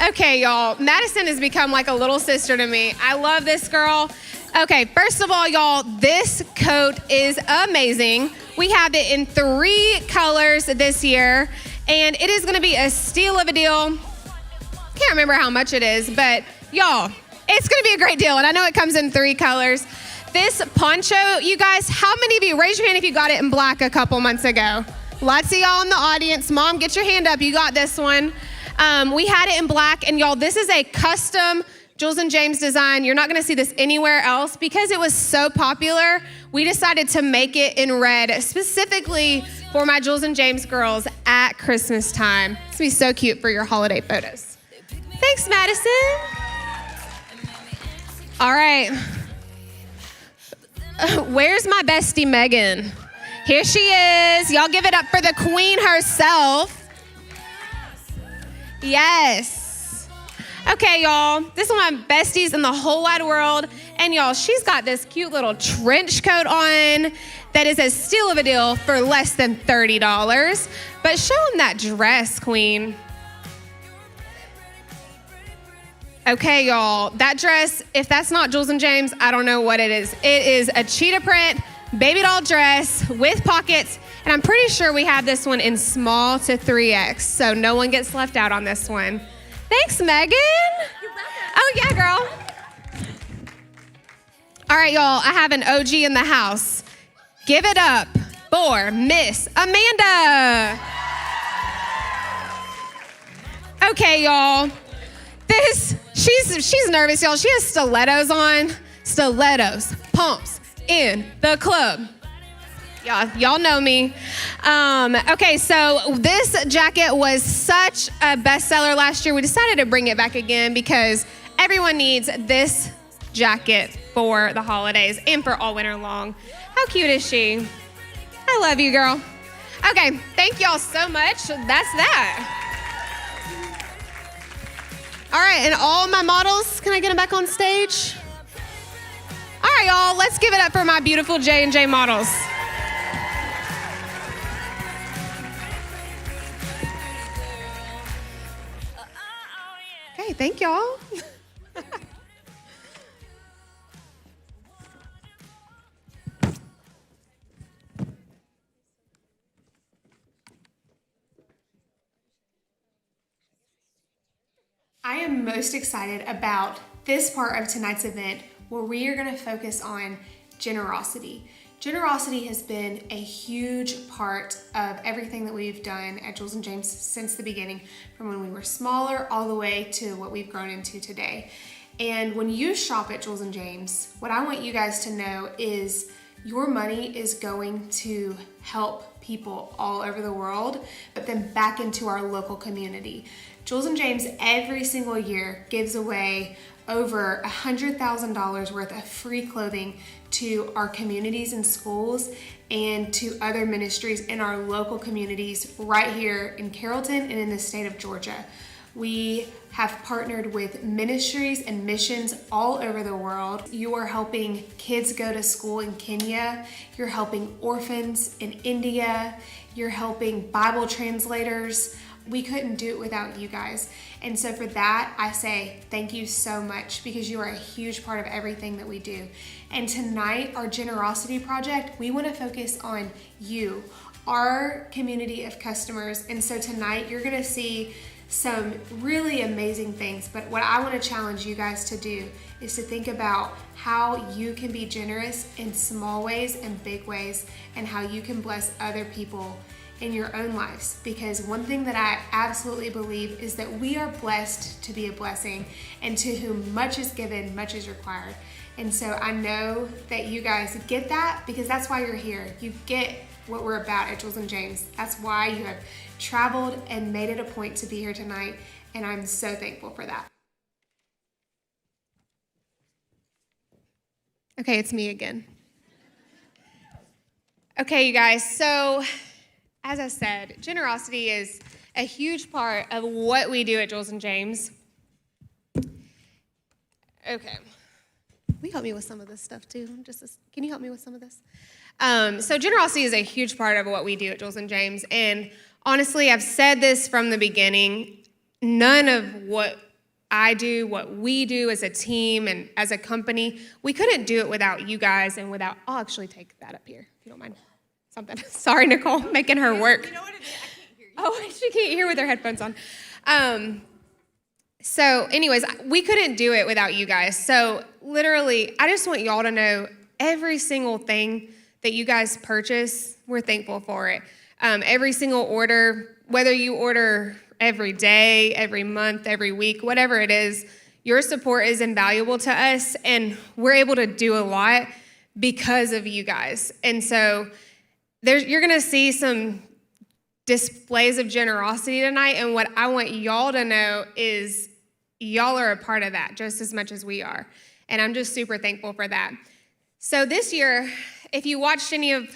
Okay, y'all, Madison has become like a little sister to me. I love this girl. Okay, first of all, y'all, this coat is amazing. We have it in 3 colors this year, and it is gonna be a steal of a deal. Can't remember how much it is, but y'all, it's gonna be a great deal, and I know it comes in 3 colors. This poncho, you guys, how many of you, raise your hand if you got it in black a couple months ago? Lots of y'all in the audience. Mom, get your hand up, you got this one. We had it in black, and y'all, this is a custom Jules and James design. You're not gonna see this anywhere else. Because it was so popular, we decided to make it in red, specifically for my Jules and James girls at Christmas time. It's gonna be so cute for your holiday photos. Thanks, Madison. All right. Where's my bestie, Megan? Here she is. Y'all give it up for the queen herself. Yes. Okay, y'all. This is one of my besties in the whole wide world. And y'all, she's got this cute little trench coat on that is a steal of a deal for less than $30. But show them that dress, queen. Okay, y'all. That dress, if that's not Jules and James, I don't know what it is. It is a cheetah print baby doll dress with pockets. And I'm pretty sure we have this one in small to 3X, so no one gets left out on this one. Thanks, Megan. You're welcome. Oh, yeah, girl. All right, y'all, I have an OG in the house. Give it up for Miss Amanda. Okay, y'all. She's nervous, y'all. She has stilettos on. Stilettos, pumps in the club. Y'all know me. Okay, so this jacket was such a bestseller last year. We decided to bring it back again because everyone needs this jacket for the holidays and for all winter long. How cute is she? I love you, girl. Okay, thank y'all so much. That's that. All right, and all my models, can I get them back on stage? All right, y'all, let's give it up for my beautiful J&J models. Okay, thank y'all. I am most excited about this part of tonight's event where we are going to focus on generosity. Generosity has been a huge part of everything that we've done at Jules and James since the beginning, from when we were smaller all the way to what we've grown into today. And when you shop at Jules and James, what I want you guys to know is your money is going to help people all over the world, but then back into our local community. Jules and James every single year gives away over $100,000 worth of free clothing to our communities and schools and to other ministries in our local communities right here in Carrollton and in the state of Georgia. We have partnered with ministries and missions all over the world. You are helping kids go to school in Kenya. You're helping orphans in India. You're helping Bible translators. We couldn't do it without you guys. And so for that, I say thank you so much because you are a huge part of everything that we do. And tonight, our generosity project, we want to focus on you, our community of customers. And so tonight, you're going to see some really amazing things. But what I want to challenge you guys to do is to think about how you can be generous in small ways and big ways, and how you can bless other people in your own lives. Because one thing that I absolutely believe is that we are blessed to be a blessing, and to whom much is given, much is required. And so I know that you guys get that because that's why you're here. You get what we're about at Jules and James. That's why you have traveled and made it a point to be here tonight, and I'm so thankful for that. Okay, it's me again. Okay, you guys, so as I said, generosity is a huge part of what we do at Jules and James. Okay. Will you help me with some of this stuff too? Can you help me with some of this? So generosity is a huge part of what we do at Jules and James. And honestly, I've said this from the beginning. None of what I do, what we do as a team and as a company, we couldn't do it without you guys and without, I'll actually take that up here, if you don't mind. Something. Sorry, Nicole, making her work. You know what it is? I can't hear you. Oh, she can't hear with her headphones on. So anyways, we couldn't do it without you guys. So literally, I just want y'all to know every single thing that you guys purchase, we're thankful for it. Every single order, whether you order every day, every month, every week, whatever it is, your support is invaluable to us, and we're able to do a lot because of you guys. And so you're gonna see some displays of generosity tonight, and what I want y'all to know is y'all are a part of that just as much as we are, and I'm just super thankful for that. So this year, if you watched any of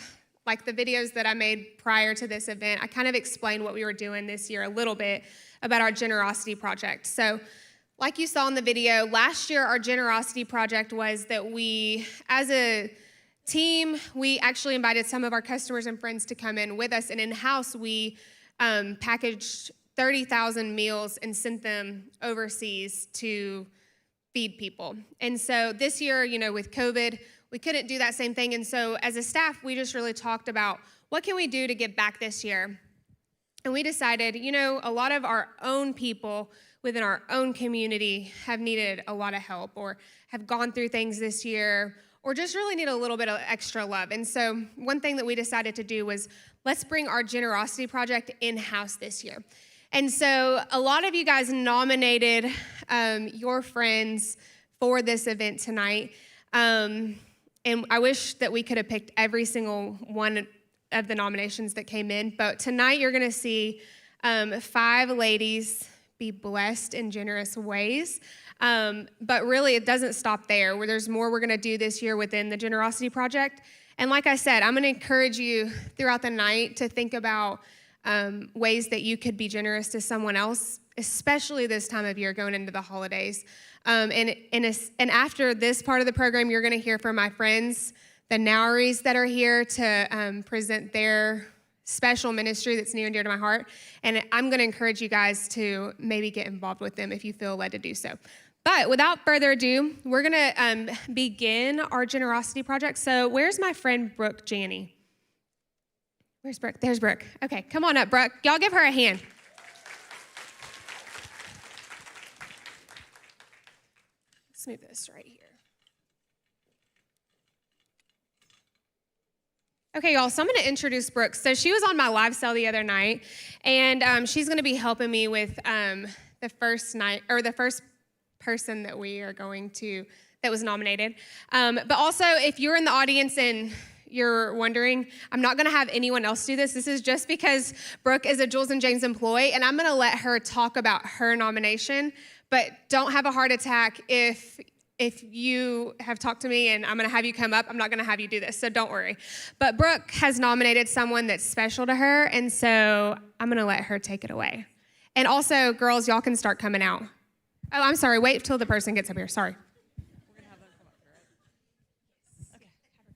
like the videos that I made prior to this event, I kind of explained what we were doing this year a little bit about our generosity project. So like you saw in the video, last year our generosity project was that we, as a team, we actually invited some of our customers and friends to come in with us, and in-house we packaged 30,000 meals and sent them overseas to feed people. And so this year, with COVID, we couldn't do that same thing. And so as a staff, we just really talked about what can we do to give back this year. And we decided, a lot of our own people within our own community have needed a lot of help or have gone through things this year or just really need a little bit of extra love. And so one thing that we decided to do was let's bring our generosity project in-house this year. And so a lot of you guys nominated your friends for this event tonight. And I wish that we could have picked every single one of the nominations that came in. But tonight you're going to see 5 ladies be blessed in generous ways. But really, it doesn't stop there. There's more we're going to do this year within the Generosity Project. And like I said, I'm going to encourage you throughout the night to think about ways that you could be generous to someone else, especially this time of year going into the holidays. And after this part of the program, you're going to hear from my friends, the Nowries that are here to present their special ministry that's near and dear to my heart. And I'm going to encourage you guys to maybe get involved with them if you feel led to do so. But without further ado, we're going to begin our generosity project. So where's my friend Brooke Janney? Where's Brooke? There's Brooke. Okay, come on up, Brooke. Y'all give her a hand. Let's move this right here. Okay, y'all, so I'm going to introduce Brooke. So she was on my live cell the other night, and she's going to be helping me with the first person that we are that was nominated. But also, if you're in the audience and you're wondering, I'm not going to have anyone else do this. This is just because Brooke is a Jules and James employee, and I'm going to let her talk about her nomination. But don't have a heart attack if you have talked to me and I'm going to have you come up. I'm not going to have you do this, so don't worry. But Brooke has nominated someone that's special to her, and so I'm going to let her take it away. And also, girls, y'all can start coming out. Oh, I'm sorry. Wait till the person gets up here. Sorry.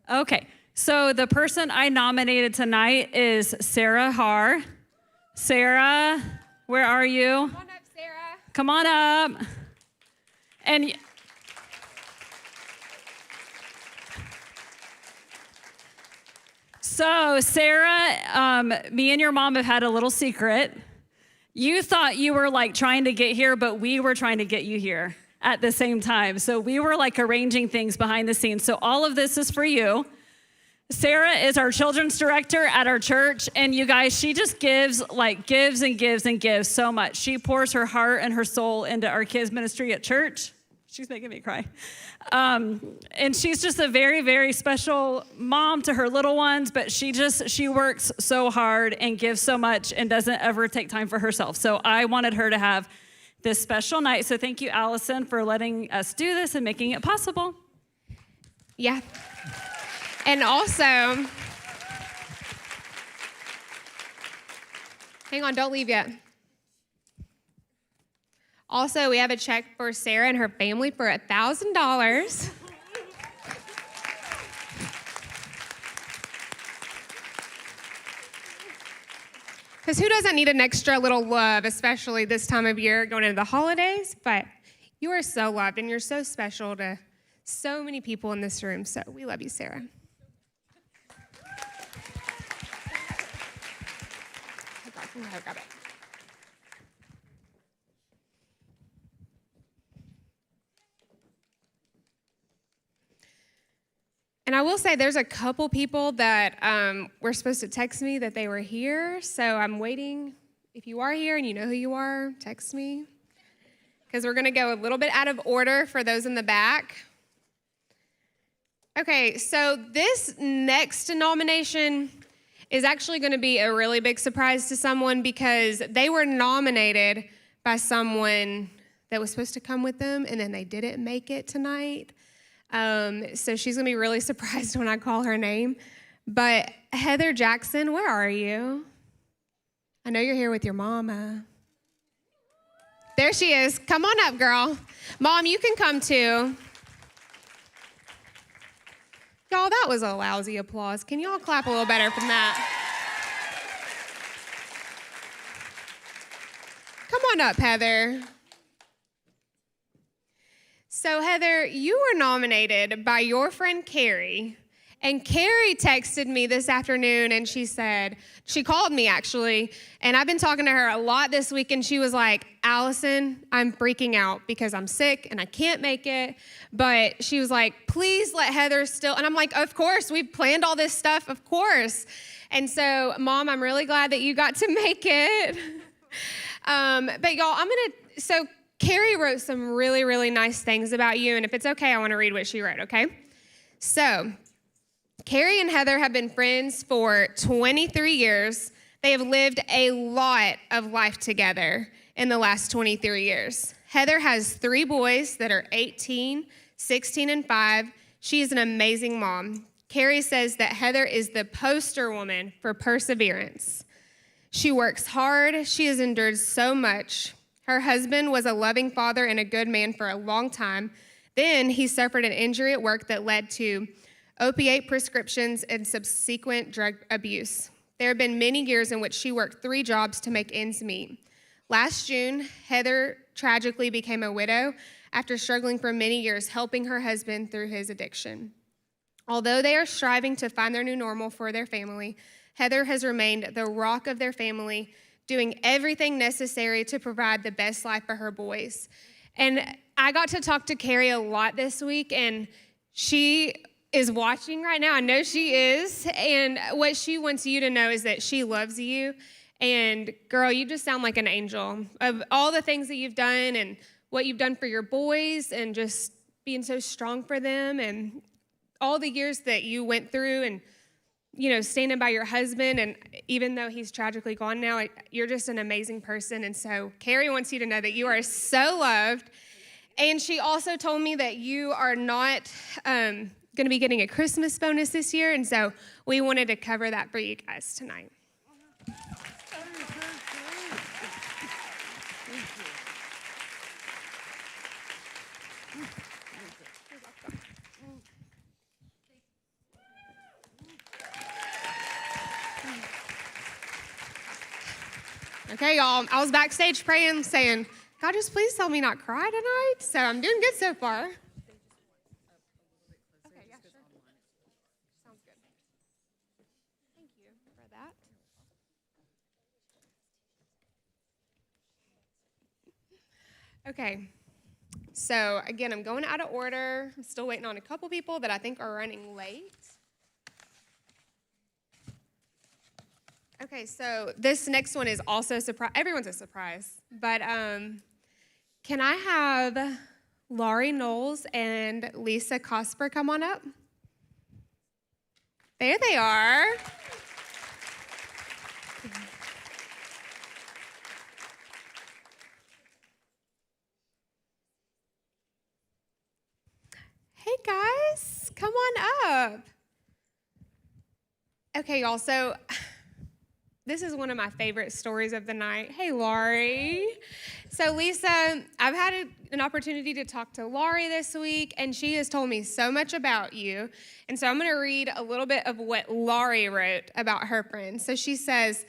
Okay. So the person I nominated tonight is Sarah Haar. Sarah, where are you? Come on up, Sarah. Come on up. And so Sarah, me and your mom have had a little secret. You thought you were like trying to get here, but we were trying to get you here at the same time. So we were like arranging things behind the scenes. So all of this is for you. Sarah is our children's director at our church, and you guys, she just gives and gives and gives so much. She pours her heart and her soul into our kids ministry at church. She's making me cry. And she's just a very, very special mom to her little ones, but she works so hard and gives so much and doesn't ever take time for herself. So I wanted her to have this special night. So thank you, Allison, for letting us do this and making it possible. Yeah. And also, hang on, don't leave yet. Also, we have a check for Sarah and her family for $1,000. Because who doesn't need an extra little love, especially this time of year going into the holidays? But you are so loved and you're so special to so many people in this room. So we love you, Sarah. Grab it. And I will say there's a couple people that were supposed to text me that they were here. So I'm waiting. If you are here and you know who you are, text me. Because we're going to go a little bit out of order for those in the back. Okay, so this next nomination is actually going to be a really big surprise to someone because they were nominated by someone that was supposed to come with them, and then they didn't make it tonight. So she's going to be really surprised when I call her name. But Heather Jackson, where are you? I know you're here with your mama. There she is. Come on up, girl. Mom, you can come too. Y'all, that was a lousy applause. Can y'all clap a little better from that? Come on up, Heather. So, Heather, you were nominated by your friend Carrie. And Carrie texted me this afternoon and she called me actually, and I've been talking to her a lot this week, and she was like, Allison, I'm freaking out because I'm sick and I can't make it. But she was like, please let Heather still. And I'm like, of course, we've planned all this stuff, of course. And so, Mom, I'm really glad that you got to make it. But y'all, so Carrie wrote some really, really nice things about you. And if it's okay, I want to read what she wrote, okay? So, Carrie and Heather have been friends for 23 years. They have lived a lot of life together in the last 23 years. Heather has 3 boys that are 18, 16, and 5. She is an amazing mom. Carrie says that Heather is the poster woman for perseverance. She works hard. She has endured so much. Her husband was a loving father and a good man for a long time. Then he suffered an injury at work that led to opiate prescriptions and subsequent drug abuse. There have been many years in which she worked 3 jobs to make ends meet. Last June, Heather tragically became a widow after struggling for many years helping her husband through his addiction. Although they are striving to find their new normal for their family, Heather has remained the rock of their family, doing everything necessary to provide the best life for her boys. And I got to talk to Carrie a lot this week, and she is watching right now. I know she is. And what she wants you to know is that she loves you. And girl, you just sound like an angel. Of all the things that you've done and what you've done for your boys and just being so strong for them and all the years that you went through and, you know, standing by your husband. And even though he's tragically gone now, you're just an amazing person. And so Carrie wants you to know that you are so loved. And she also told me that you are not going to be getting a Christmas bonus this year, and so we wanted to cover that for you guys tonight. Okay, y'all, I was backstage praying, saying, God, just please tell me not cry tonight. So I'm doing good so far. Okay, so again, I'm going out of order. I'm still waiting on a couple people that I think are running late. Okay, so this next one is also a surprise. Everyone's a surprise. But can I have Laurie Knowles and Lisa Cosper come on up? There they are. Hey guys, come on up. Okay, y'all, so this is one of my favorite stories of the night. Hey, Laurie. So, Lisa, I've had an opportunity to talk to Laurie this week, and she has told me so much about you. And so I'm going to read a little bit of what Laurie wrote about her friend. So she says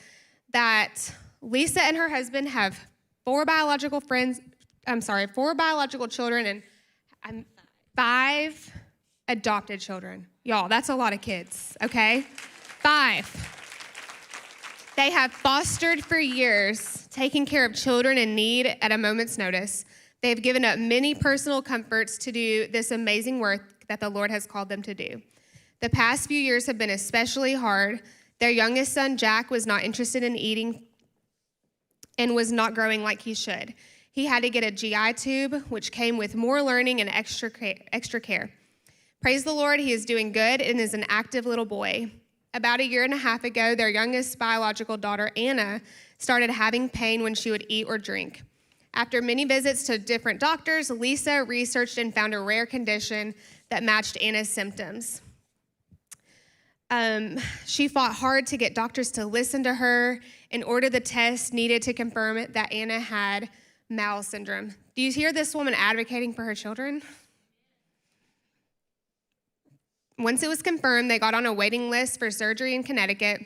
that Lisa and her husband have four biological children and 5 adopted children. Y'all, that's a lot of kids, okay? 5. They have fostered for years, taking care of children in need at a moment's notice. They have given up many personal comforts to do this amazing work that the Lord has called them to do. The past few years have been especially hard. Their youngest son, Jack, was not interested in eating and was not growing like he should. He had to get a GI tube, which came with more learning and extra care. Praise the Lord, he is doing good and is an active little boy. About 1.5 years ago, their youngest biological daughter, Anna, started having pain when she would eat or drink. After many visits to different doctors, Lisa researched and found a rare condition that matched Anna's symptoms. She fought hard to get doctors to listen to her and order the test needed to confirm that Anna had Mal syndrome. Do you hear this woman advocating for her children? Once it was confirmed, they got on a waiting list for surgery in Connecticut,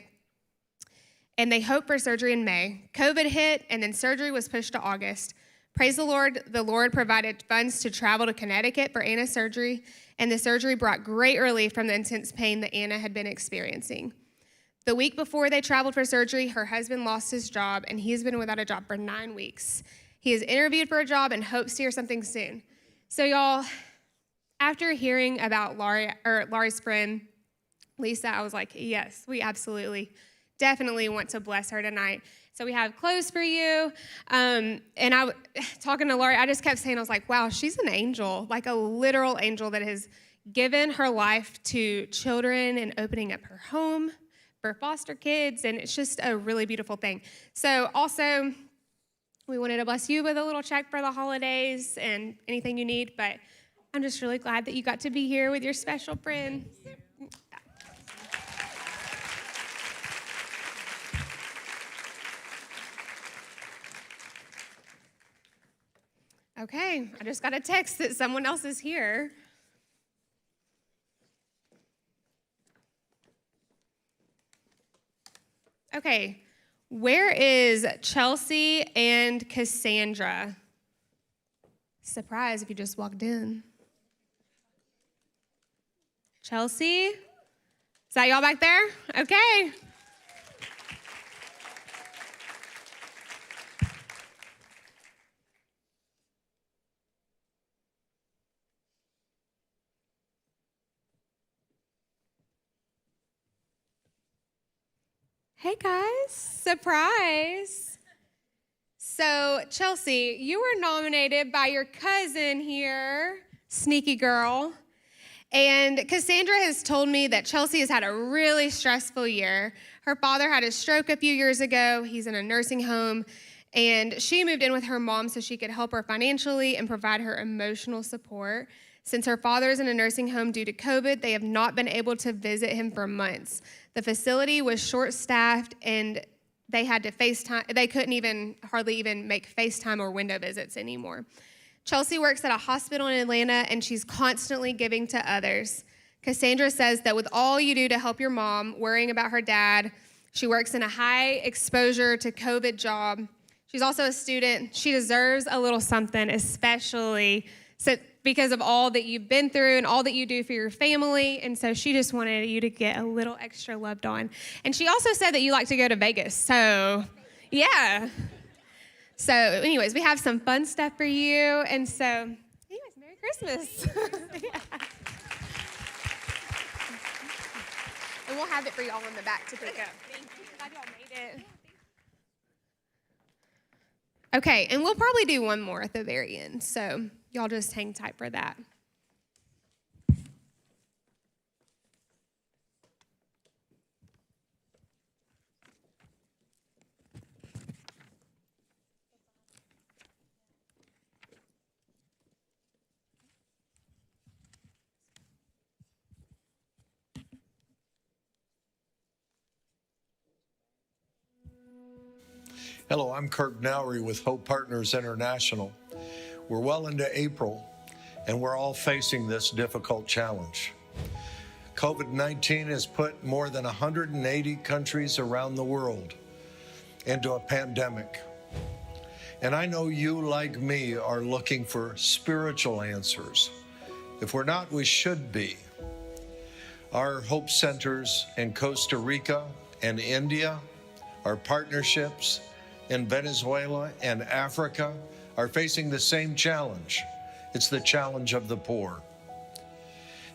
and they hoped for surgery in May. COVID hit, and then surgery was pushed to August. Praise the Lord provided funds to travel to Connecticut for Anna's surgery, and the surgery brought great relief from the intense pain that Anna had been experiencing. The week before they traveled for surgery, her husband lost his job, and he's been without a job for 9 weeks. He has interviewed for a job and hopes to hear something soon. So y'all, after hearing about Laurie's friend, Lisa, I was like, yes, we definitely want to bless her tonight. So we have clothes for you. Talking to Laurie, I just kept saying, I was like, wow, she's an angel, like a literal angel that has given her life to children and opening up her home for foster kids. And it's just a really beautiful thing. So also, we wanted to bless you with a little check for the holidays and anything you need, but I'm just really glad that you got to be here with your special friend. Okay, I just got a text that someone else is here. Okay, where is Chelsea and Cassandra? Surprise if you just walked in. Chelsea? Is that y'all back there? Okay. Hey guys, surprise. So Chelsea, you were nominated by your cousin here, sneaky girl. And Cassandra has told me that Chelsea has had a really stressful year. Her father had a stroke a few years ago. He's in a nursing home. And she moved in with her mom so she could help her financially and provide her emotional support. Since her father is in a nursing home due to COVID, they have not been able to visit him for months. The facility was short-staffed and they had to FaceTime. They couldn't hardly even make FaceTime or window visits anymore. Chelsea works at a hospital in Atlanta, and she's constantly giving to others. Cassandra says that with all you do to help your mom, worrying about her dad, she works in a high exposure to COVID job. She's also a student. She deserves a little something, especially because of all that you've been through and all that you do for your family. And so she just wanted you to get a little extra loved on. And she also said that you like to go to Vegas. So, yeah. So, anyways, we have some fun stuff for you. And so, anyways, Merry Christmas. Yeah. And we'll have it for y'all in the back to pick up. Thank you. Glad y'all made it. Okay, and we'll probably do one more at the very end. So, Y'all just hang tight for that. Hello, I'm Kirk Nowry with Hope Partners International. We're well into April, and we're all facing this difficult challenge. COVID-19 has put more than 180 countries around the world into a pandemic. And I know you, like me, are looking for spiritual answers. If we're not, we should be. Our Hope Centers in Costa Rica and India, our partnerships in Venezuela and Africa are facing the same challenge. It's the challenge of the poor.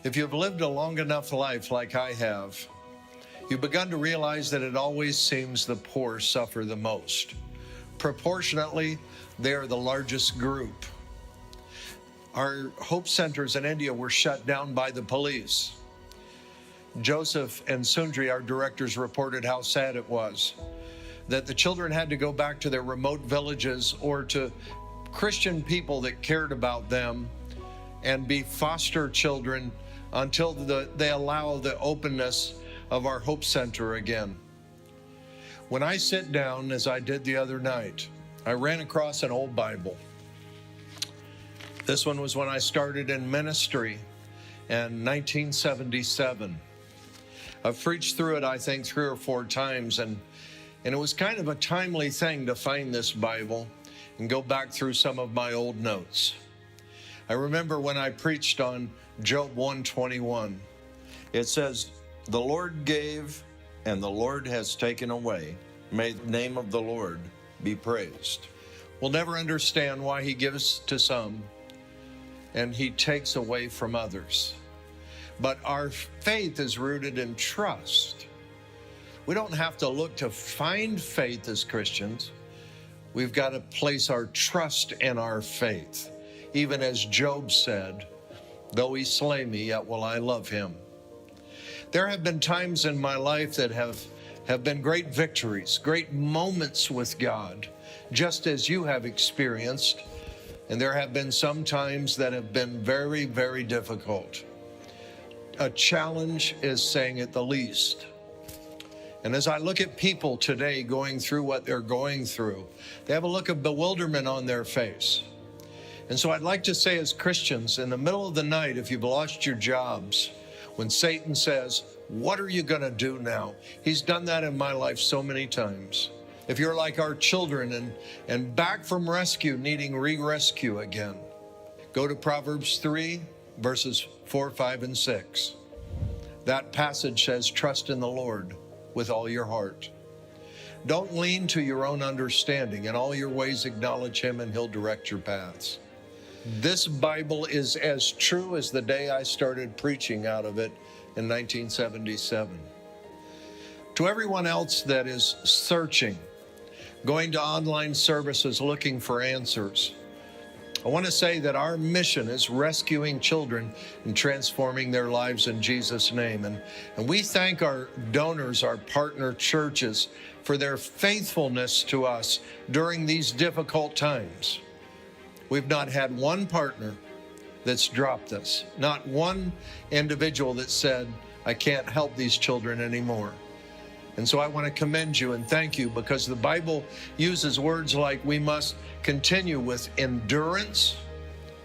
If you've lived a long enough life like I have, you've begun to realize that it always seems the poor suffer the most. Proportionately, they are the largest group. Our Hope Centers in India were shut down by the police. Joseph and Sundri, our directors, reported how sad it was that the children had to go back to their remote villages or to Christian people that cared about them and be foster children until they allow the openness of our Hope Center again. When I sit down, as I did the other night, I ran across an old Bible. This one was when I started in ministry in 1977. I've preached through it, I think, 3 or 4 times, and it was kind of a timely thing to find this Bible and go back through some of my old notes. I remember when I preached on Job 121, it says, "The Lord gave and the Lord has taken away. May the name of the Lord be praised." We'll never understand why he gives to some and he takes away from others. But our faith is rooted in trust. We don't have to look to find faith as Christians. We've got to place our trust in our faith. Even as Job said, "Though he slay me, yet will I love him." There have been times in my life that have been great victories, great moments with God, just as you have experienced. And there have been some times that have been very, very difficult. A challenge is saying at the least. And as I look at people today going through what they're going through, they have a look of bewilderment on their face. And so I'd like to say as Christians, in the middle of the night, if you've lost your jobs, when Satan says, "What are you going to do now?" He's done that in my life so many times. If you're like our children and back from rescue, needing re-rescue again, go to Proverbs 3, verses 4, 5, and 6. That passage says, "Trust in the Lord with all your heart. Don't lean to your own understanding. In all your ways acknowledge him and he'll direct your paths." This Bible is as true as the day I started preaching out of it in 1977. To everyone else that is searching, going to online services looking for answers, I want to say that our mission is rescuing children and transforming their lives in Jesus' name. And we thank our donors, our partner churches, for their faithfulness to us during these difficult times. We've not had one partner that's dropped us, not one individual that said, "I can't help these children anymore." And so I want to commend you and thank you, because the Bible uses words like we must continue with endurance,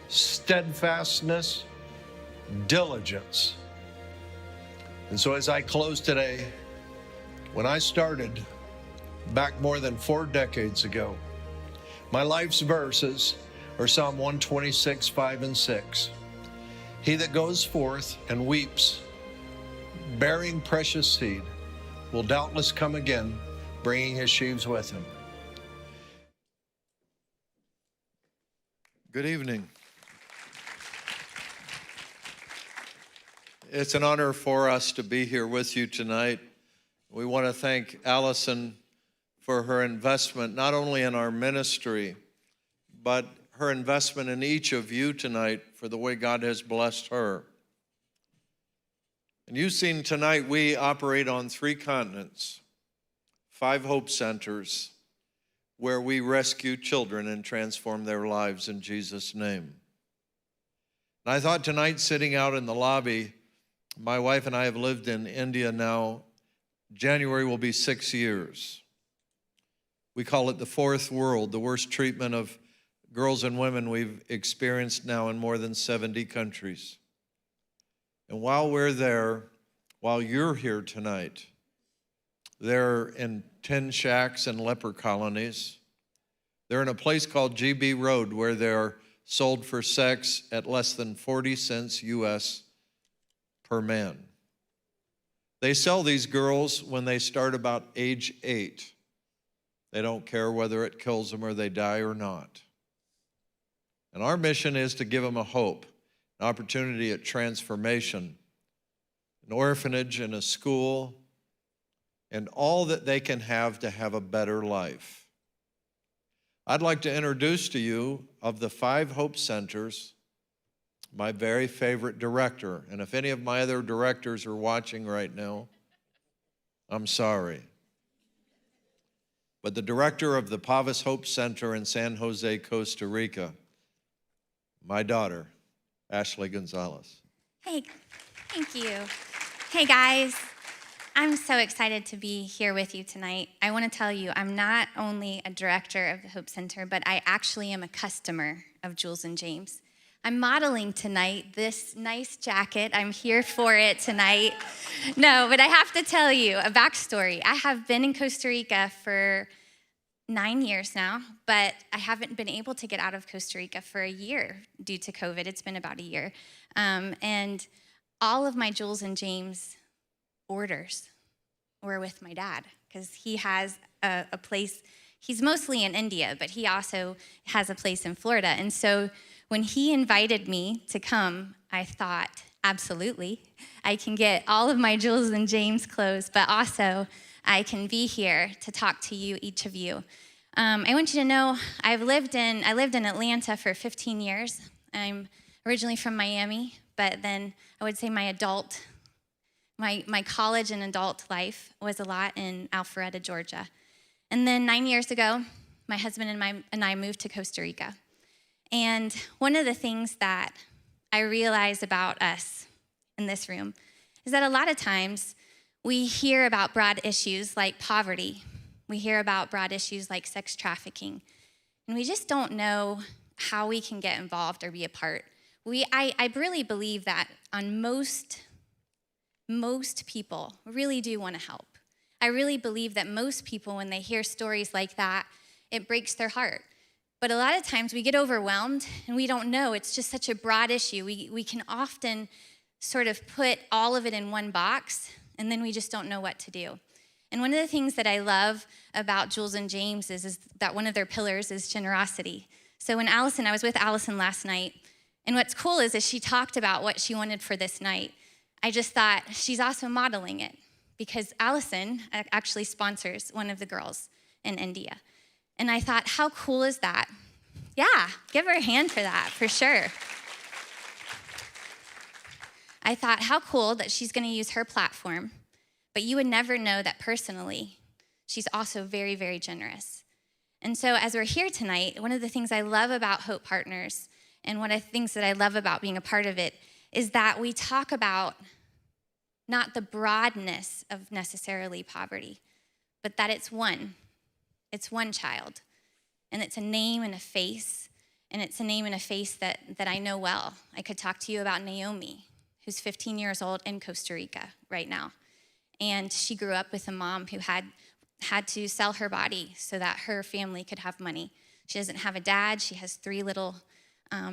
steadfastness, diligence. And so as I close today, when I started back more than 4 decades ago, my life's verses are Psalm 126, 5 and 6. "He that goes forth and weeps, bearing precious seed, will doubtless come again, bringing his sheaves with him." Good evening. It's an honor for us to be here with you tonight. We want to thank Allison for her investment, not only in our ministry, but her investment in each of you tonight for the way God has blessed her. And you've seen tonight we operate on 3 continents, 5 Hope Centers, where we rescue children and transform their lives in Jesus' name. And I thought tonight, sitting out in the lobby, my wife and I have lived in India now. January will be 6 years. We call it the 4th world, the worst treatment of girls and women we've experienced now in more than 70 countries. And while we're there, while you're here tonight, they're in 10 shacks and leper colonies. They're in a place called GB Road where they're sold for sex at less than 40 cents US per man. They sell these girls when they start about age 8. They don't care whether it kills them or they die or not. And our mission is to give them a hope, an opportunity at transformation, an orphanage and a school, and all that they can have to have a better life. I'd like to introduce to you, of the 5 Hope Centers, my very favorite director. And if any of my other directors are watching right now, I'm sorry. But the director of the Pavas Hope Center in San Jose, Costa Rica, my daughter, Ashley Gonzalez. Hey, thank you. Hey guys, I'm so excited to be here with you tonight. I want to tell you, I'm not only a director of the Hope Center, but I actually am a customer of Jules and James. I'm modeling tonight this nice jacket. I'm here for it tonight. No, but I have to tell you a backstory. I have been in Costa Rica for 9 years now, but I haven't been able to get out of Costa Rica for a year due to COVID. It's been about a year. And all of my Jules and James orders were with my dad because he has a place. He's mostly in India, but he also has a place in Florida. And so when he invited me to come, I thought, absolutely, I can get all of my Jules and James clothes, but also I can be here to talk to you, each of you. I want you to know I lived in Atlanta for 15 years. I'm originally from Miami, but then I would say my college and adult life was a lot in Alpharetta, Georgia. And then 9 years ago, my husband and I moved to Costa Rica. And one of the things that I realize about us in this room is that a lot of times we hear about broad issues like poverty. We hear about broad issues like sex trafficking. And we just don't know how we can get involved or be a part. I really believe that on most people really do want to help. I really believe that most people, when they hear stories like that, it breaks their heart. But a lot of times we get overwhelmed and we don't know. It's just such a broad issue. We can often sort of put all of it in one box, and then we just don't know what to do. And one of the things that I love about Jules and James is that one of their pillars is generosity. So when I was with Allison last night, and what's cool is she talked about what she wanted for this night. I just thought she's also modeling it because Allison actually sponsors one of the girls in India. And I thought, how cool is that? Yeah, give her a hand for that, for sure. I thought, how cool that she's going to use her platform, but you would never know that personally, she's also very, very generous. And so as we're here tonight, one of the things I love about Hope Partners and one of the things that I love about being a part of it is that we talk about not the broadness of necessarily poverty, but that it's one child. And it's a name and a face, and it's a name and a face that I know well. I could talk to you about Naomi, who's 15 years old in Costa Rica right now. And she grew up with a mom who had to sell her body so that her family could have money. She doesn't have a dad. She has 3 little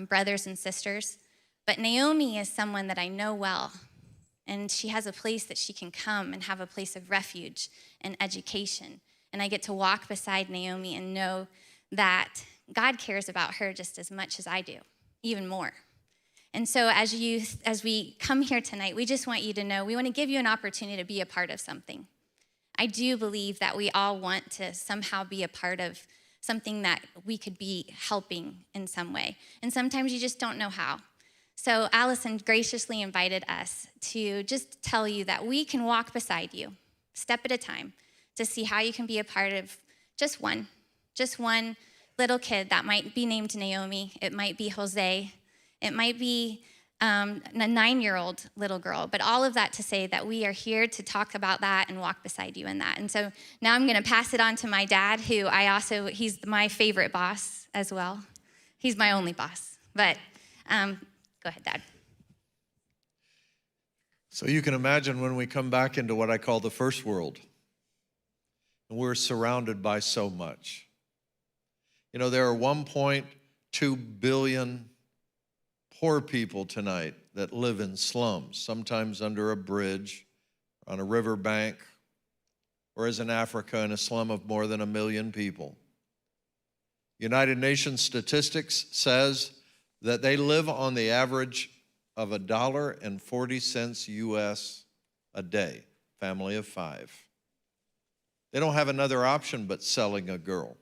brothers and sisters. But Naomi is someone that I know well. And she has a place that she can come and have a place of refuge and education. And I get to walk beside Naomi and know that God cares about her just as much as I do, even more. And so as we come here tonight, we just want you to know, we want to give you an opportunity to be a part of something. I do believe that we all want to somehow be a part of something that we could be helping in some way. And sometimes you just don't know how. So Allison graciously invited us to just tell you that we can walk beside you, step at a time, to see how you can be a part of just one little kid that might be named Naomi. It might be Jose. It might be a 9-year-old little girl. But all of that to say that we are here to talk about that and walk beside you in that. And so now I'm going to pass it on to my dad, who he's my favorite boss as well. He's my only boss. But go ahead, Dad. So you can imagine when we come back into what I call the first world, and we're surrounded by so much. You know, there are 1.2 billion poor people tonight that live in slums, sometimes under a bridge, on a riverbank, or as in Africa in a slum of more than 1 million people. United Nations statistics says that they live on the average of $1.40 US a day, family of 5. They don't have another option but selling a girl,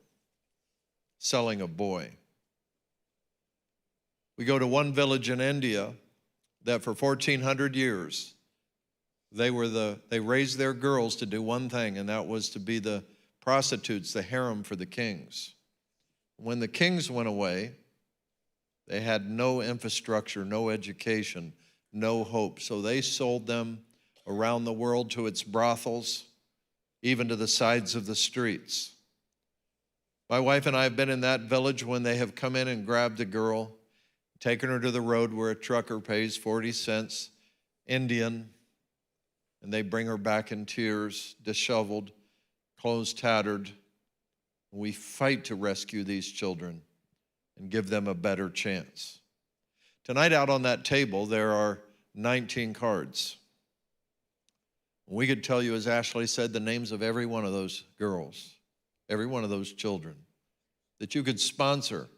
selling a boy. We go to one village in India that for 1,400 years, they raised their girls to do one thing, and that was to be the prostitutes, the harem for the kings. When the kings went away, they had no infrastructure, no education, no hope. So they sold them around the world to its brothels, even to the sides of the streets. My wife and I have been in that village when they have come in and grabbed a girl, taken her to the road where a trucker pays 40 cents Indian, and they bring her back in tears, disheveled, clothes tattered. We fight to rescue these children and give them a better chance. Tonight out on that table, there are 19 cards. We could tell you, as Ashley said, the names of every one of those girls, every one of those children that you could sponsor.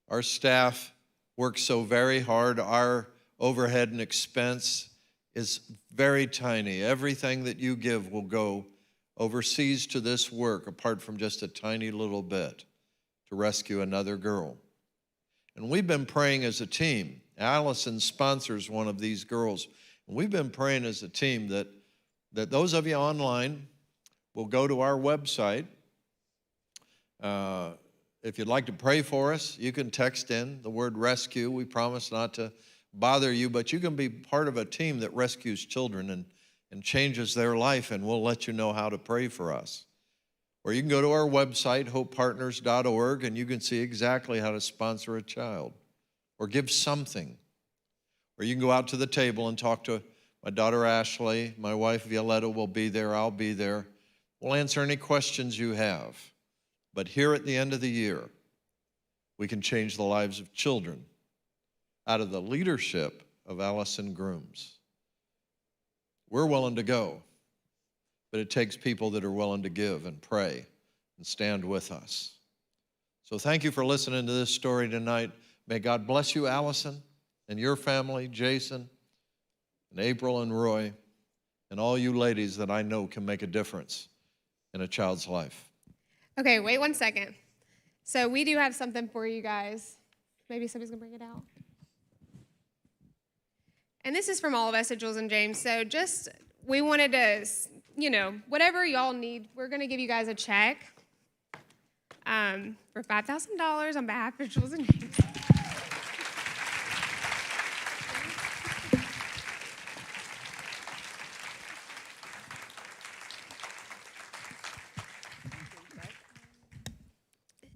Our staff works so very hard. Our overhead and expense is very tiny. Everything that you give will go overseas to this work, apart from just a tiny little bit, to rescue another girl. And we've been praying as a team. Allison sponsors one of these girls. And we've been praying as a team that those of you online will go to our website. If you'd like to pray for us, you can text in the word rescue. We promise not to bother you, but you can be part of a team that rescues children and changes their life, and we'll let you know how to pray for us. Or you can go to our website, hopepartners.org, and you can see exactly how to sponsor a child or give something. Or you can go out to the table and talk to my daughter Ashley, my wife Violetta will be there, I'll be there. We'll answer any questions you have. But here at the end of the year, we can change the lives of children out of the leadership of Allison Grooms. We're willing to go, but it takes people that are willing to give and pray and stand with us. So thank you for listening to this story tonight. May God bless you, Allison, and your family, Jason, and April and Roy, and all you ladies that I know can make a difference in a child's life. Okay, wait 1 second. So we do have something for you guys. Maybe somebody's gonna bring it out. And this is from all of us at Jules and James. So we wanted to, whatever y'all need, we're gonna give you guys a check for $5,000 on behalf of Jules and James.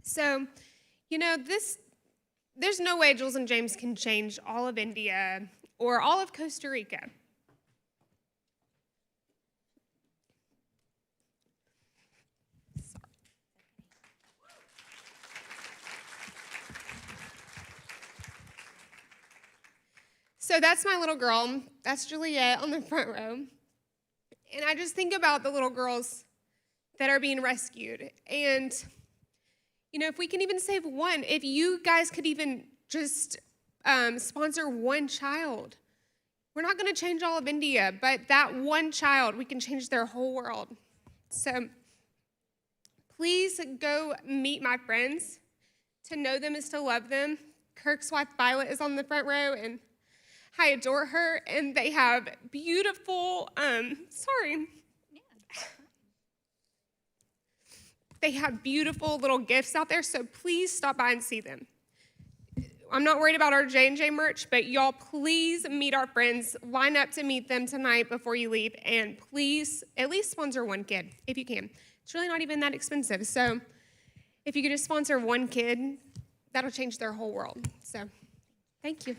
So, there's no way Jules and James can change all of India or all of Costa Rica. So that's my little girl. That's Juliet on the front row. And I just think about the little girls that are being rescued. And if we can even save one, if you guys could even just sponsor one child, we're not going to change all of India, but that one child, we can change their whole world. So please go meet my friends. To know them is to love them. Kirk's wife, Violet, is on the front row, and I adore her, and they have beautiful, They have beautiful little gifts out there, so please stop by and see them. I'm not worried about our J&J merch, but y'all please meet our friends. Line up to meet them tonight before you leave, and please at least sponsor one kid if you can. It's really not even that expensive, so if you could just sponsor one kid, that'll change their whole world. So, thank you.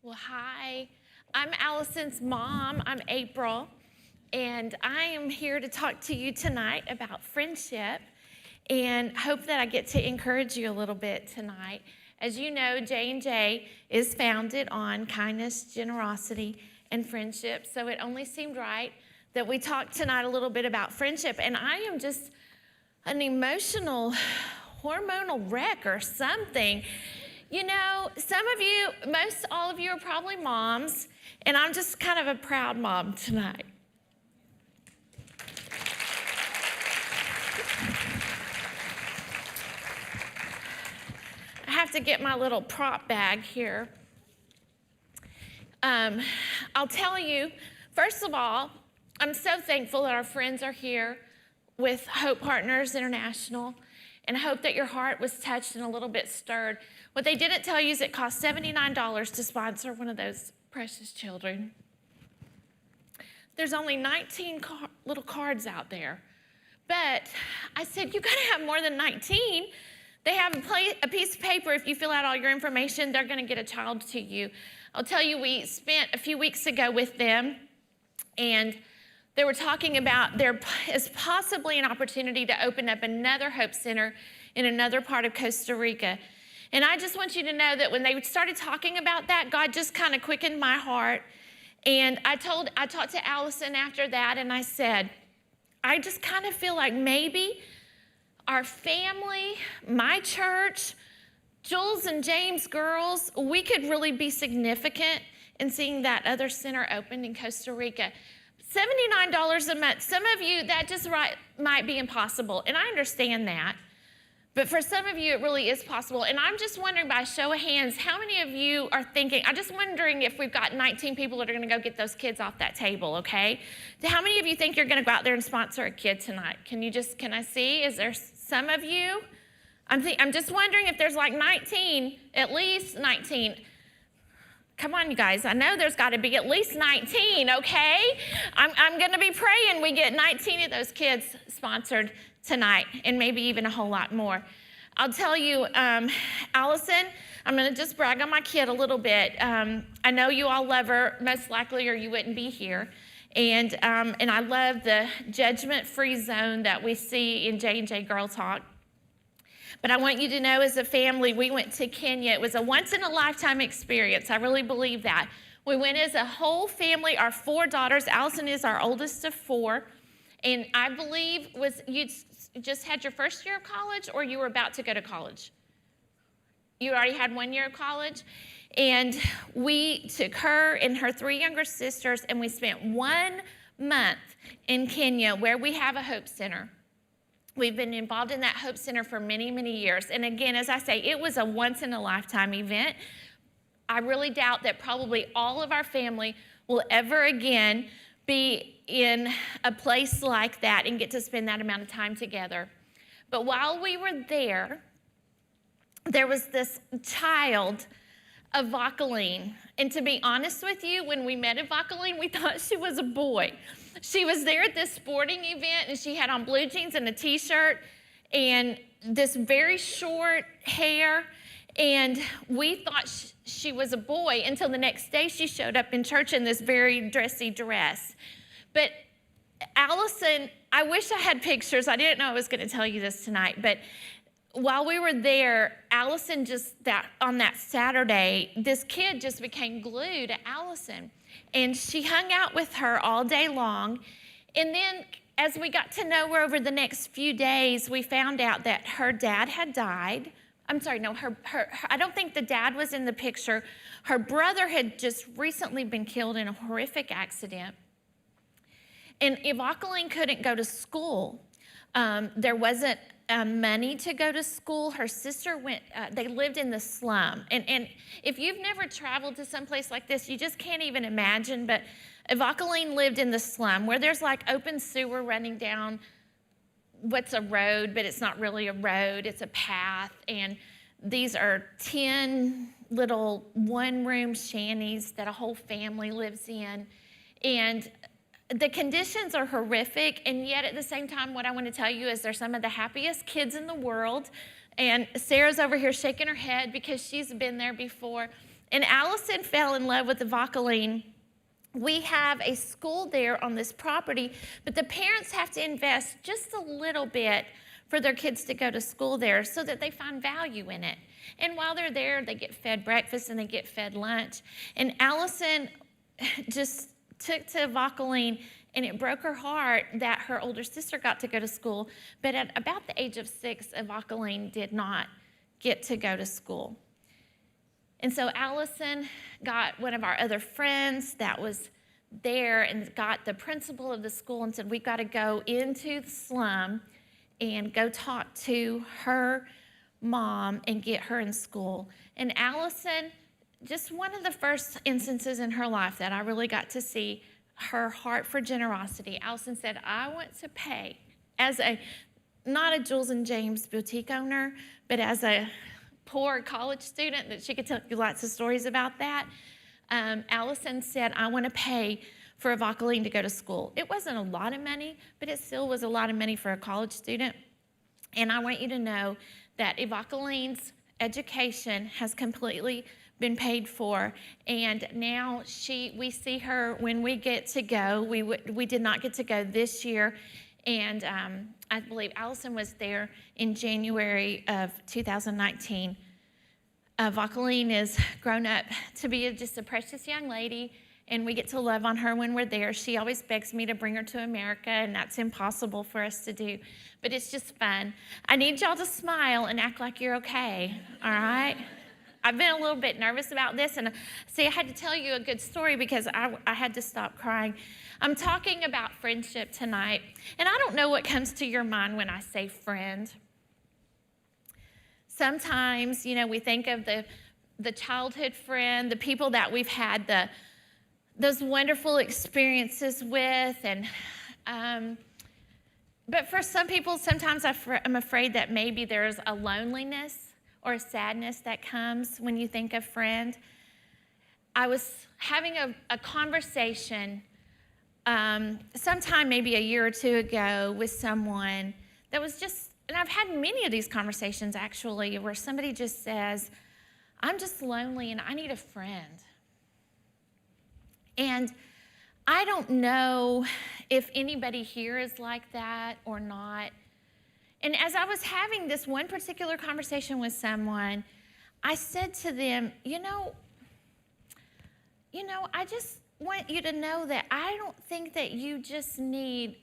Well, hi. I'm Allison's mom. I'm April, and I am here to talk to you tonight about friendship and hope that I get to encourage you a little bit tonight. As you know, J&J is founded on kindness, generosity, and friendship, so it only seemed right that we talk tonight a little bit about friendship, and I am just an emotional, hormonal wreck or something. You know, some of you, most all of you are probably moms, and I'm just kind of a proud mom tonight. I have to get my little prop bag here. I'll tell you, first of all, I'm so thankful that our friends are here with Hope Partners International, and I hope that your heart was touched and a little bit stirred. What they didn't tell you is it costs $79 to sponsor one of those precious children. There's only 19 little cards out there. But I said, you gotta have more than 19. They have a piece of paper. If you fill out all your information, they're gonna get a child to you. I'll tell you, we spent a few weeks ago with them, and they were talking about there is possibly an opportunity to open up another Hope Center in another part of Costa Rica. And I just want you to know that when they started talking about that, God just kind of quickened my heart. And I talked to Allison after that, and I said, I just kind of feel like maybe our family, my church, Jules and James girls, we could really be significant in seeing that other center opened in Costa Rica. $79 a month. Some of you, that just might be impossible, and I understand that. But for some of you, it really is possible. And I'm just wondering, by a show of hands, how many of you are thinking, I'm just wondering if we've got 19 people that are going to go get those kids off that table, okay? How many of you think you're going to go out there and sponsor a kid tonight? Can I see? Is there some of you? I'm just wondering if there's like 19, at least 19. Come on, you guys. I know there's got to be at least 19, okay? I'm going to be praying we get 19 of those kids sponsored tonight, and maybe even a whole lot more. I'll tell you, Allison, I'm going to just brag on my kid a little bit. I know you all love her, most likely, or you wouldn't be here. And I love the judgment-free zone that we see in J&J Girl Talk. But I want you to know, as a family, we went to Kenya. It was a once-in-a-lifetime experience. I really believe that. We went as a whole family, our 4 daughters. Allison is our oldest of 4. And I believe you just had your first year of college, or you were about to go to college? You already had 1 year of college? And we took her and her 3 younger sisters, and we spent 1 month in Kenya, where we have a Hope Center. We've been involved in that Hope Center for many, many years. And again, as I say, it was a once-in-a-lifetime event. I really doubt that probably all of our family will ever again be in a place like that and get to spend that amount of time together. But while we were there, there was this child, Evangeline. And to be honest with you, when we met Evangeline, we thought she was a boy. She was there at this sporting event, and she had on blue jeans and a t-shirt and this very short hair. And we thought she was a boy until the next day she showed up in church in this very dressy dress. But Allison, I wish I had pictures. I didn't know I was going to tell you this tonight. But while we were there, Allison on that Saturday, this kid just became glued to Allison. And she hung out with her all day long. And then as we got to know her over the next few days, we found out that her dad had died. I'm sorry, no, I don't think the dad was in the picture. Her brother had just recently been killed in a horrific accident. And Evangeline couldn't go to school. There wasn't money to go to school. Her sister they lived in the slum. And if you've never traveled to someplace like this, you just can't even imagine. But Evangeline lived in the slum where there's like open sewer running down what's a road, but it's not really a road, it's a path. And these are 10 little one-room shanties that a whole family lives in. And the conditions are horrific, and yet at the same time, what I want to tell you is they're some of the happiest kids in the world. And Sarah's over here shaking her head because she's been there before. And Allison fell in love with Evangeline. We have a school there on this property, but the parents have to invest just a little bit for their kids to go to school there so that they find value in it. And while they're there, they get fed breakfast and they get fed lunch. And Allison just took to Evangeline, and it broke her heart that her older sister got to go to school. But at about the age of 6, Evangeline did not get to go to school. And so Allison got one of our other friends that was there and got the principal of the school and said, we've got to go into the slum and go talk to her mom and get her in school. And Allison, just one of the first instances in her life that I really got to see her heart for generosity. Allison said, I want to pay as not a Jules and James boutique owner, but as a poor college student that she could tell you lots of stories about that. Allison said, I want to pay for Evangeline to go to school. It wasn't a lot of money, but it still was a lot of money for a college student. And I want you to know that Evangeline's education has completely been paid for, and now we see her when we get to go. We did not get to go this year, and I believe Allison was there in January of 2019. Evangeline is grown up to be just a precious young lady, and we get to love on her when we're there. She always begs me to bring her to America, and that's impossible for us to do, but it's just fun. I need y'all to smile and act like you're okay, all right? I've been a little bit nervous about this, and see, I had to tell you a good story because I had to stop crying. I'm talking about friendship tonight, and I don't know what comes to your mind when I say friend. Sometimes, we think of the childhood friend, the people that we've had those wonderful experiences with, and but for some people, sometimes I'm afraid that maybe there's a loneliness or a sadness that comes when you think of friend. I was having a conversation sometime maybe a year or two ago with someone that was just, and I've had many of these conversations actually, where somebody just says, I'm just lonely and I need a friend. And I don't know if anybody here is like that or not. And as I was having this one particular conversation with someone, I said to them, I just want you to know that I don't think that you just need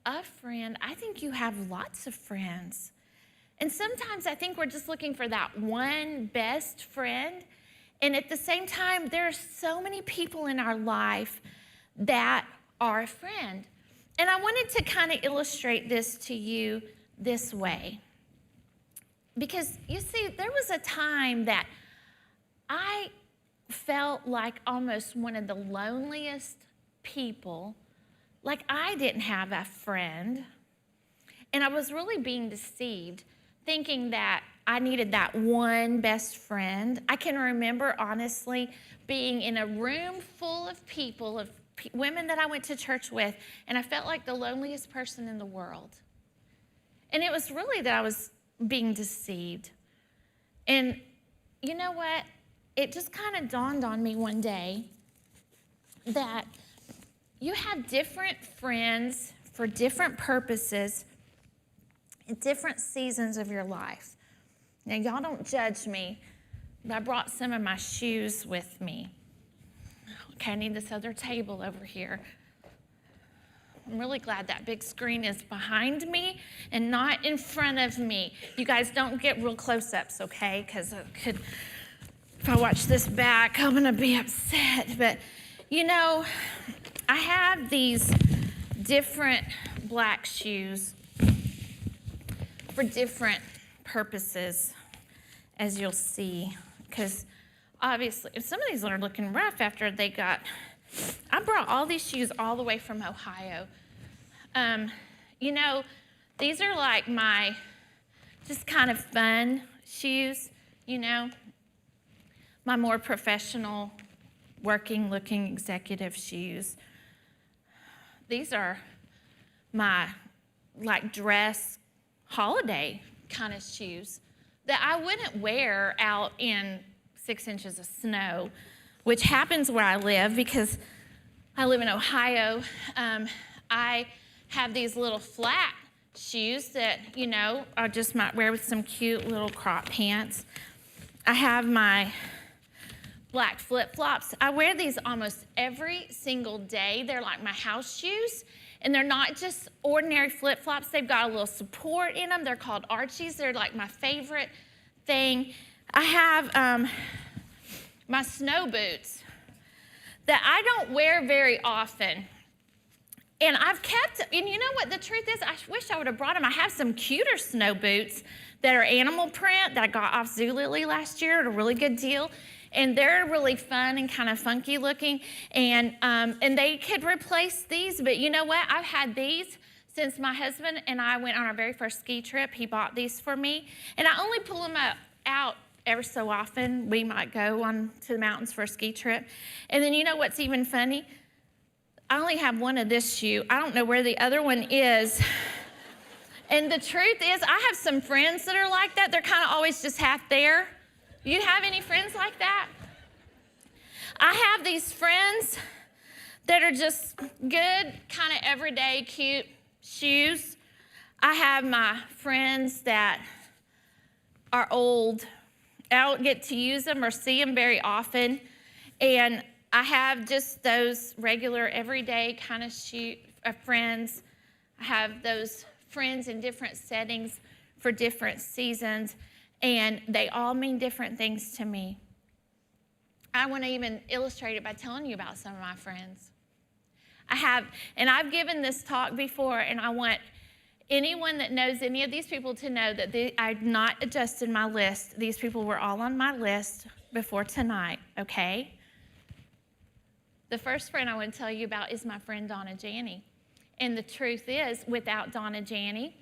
a friend. I think you have lots of friends. And sometimes I think we're just looking for that one best friend. And at the same time, there are so many people in our life that are a friend. And I wanted to kind of illustrate this to you this way. Because you see, there was a time that I felt like almost one of the loneliest people. Like I didn't have a friend. And I was really being deceived, thinking that I needed that one best friend. I can remember, honestly, being in a room full of people, of women that I went to church with, and I felt like the loneliest person in the world. And it was really that I was being deceived. And you know what? It just kind of dawned on me one day that you have different friends for different purposes in different seasons of your life. Now, y'all don't judge me, but I brought some of my shoes with me. Okay, I need this other table over here. I'm really glad that big screen is behind me and not in front of me. You guys don't get real close-ups, okay? Because if I watch this back, I'm going to be upset. But, you know, I have these different black shoes for different purposes, as you'll see. Because obviously, if some of these are looking rough after they got, I brought all these shoes all the way from Ohio. You know, these are like my just kind of fun shoes, you know, my more professional, working-looking executive shoes. These are my like dress holiday kind of shoes that I wouldn't wear out in 6 inches of snow, which happens where I live because I live in Ohio. I have these little flat shoes that, you know, I just might wear with some cute little crop pants. I have my black flip-flops. I wear these almost every single day. They're like my house shoes, and they're not just ordinary flip-flops. They've got a little support in them. They're called Archies. They're like my favorite thing. I have my snow boots that I don't wear very often. And I've kept, and you know what the truth is? I wish I would have brought them. I have some cuter snow boots that are animal print that I got off Zulily last year at a really good deal. And they're really fun and kind of funky looking. And they could replace these, but you know what? I've had these since my husband and I went on our very first ski trip. He bought these for me. And I only pull them out ever so often. We might go on to the mountains for a ski trip. And then you know what's even funny? I only have one of this shoe. I don't know where the other one is. And the truth is, I have some friends that are like that. They're kind of always just half there. You have any friends like that? I have these friends that are just good, kind of everyday, cute shoes. I have my friends that are old. I don't get to use them or see them very often. And I have just those regular, everyday kind of friends. I have those friends in different settings for different seasons, and they all mean different things to me. I want to even illustrate it by telling you about some of my friends. I've given this talk before, and I want anyone that knows any of these people to know that I've not adjusted my list. These people were all on my list before tonight, okay? The first friend I want to tell you about is my friend Donna Janney. And the truth is, without Donna Janney,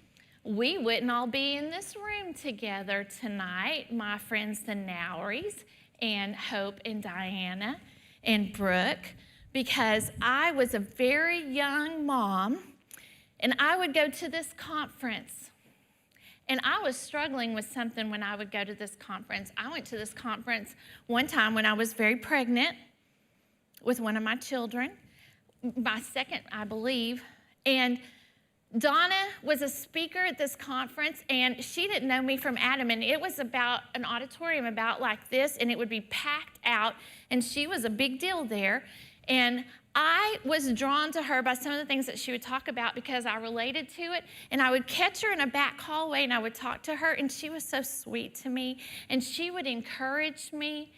we wouldn't all be in this room together tonight. My friends, the Nowries, and Hope and Diana and Brooke, because I was a very young mom, and I would go to this conference. And I was struggling with something when I would go to this conference. I went to this conference one time when I was very pregnant with one of my children, my second, I believe, and Donna was a speaker at this conference, and she didn't know me from Adam, and it was about an auditorium about like this, and it would be packed out, and she was a big deal there, and I was drawn to her by some of the things that she would talk about because I related to it, and I would catch her in a back hallway, and I would talk to her, and she was so sweet to me, and she would encourage me.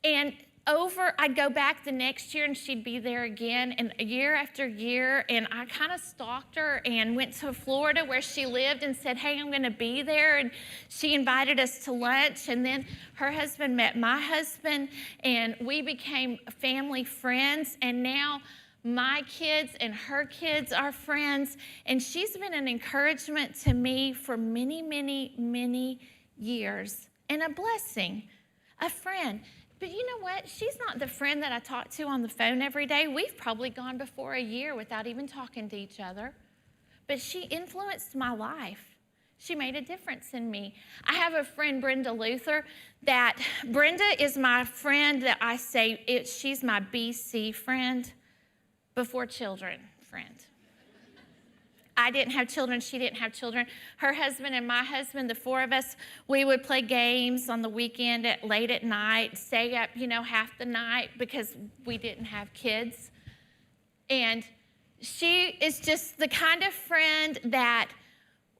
And I'd go back the next year and she'd be there again, and year after year, and I kind of stalked her and went to Florida where she lived and said, hey, I'm going to be there, and she invited us to lunch, and then her husband met my husband, and we became family friends, and now my kids and her kids are friends, and she's been an encouragement to me for many, many, many years, and a blessing, a friend. But you know what? She's not the friend that I talk to on the phone every day. We've probably gone before a year without even talking to each other. But she influenced my life. She made a difference in me. I have a friend, Brenda Luther, that Brenda is my friend that I say she's my BC friend, before children friend. I didn't have children, she didn't have children. Her husband and my husband, the four of us, we would play games on the weekend late at night, stay up, half the night because we didn't have kids. And she is just the kind of friend that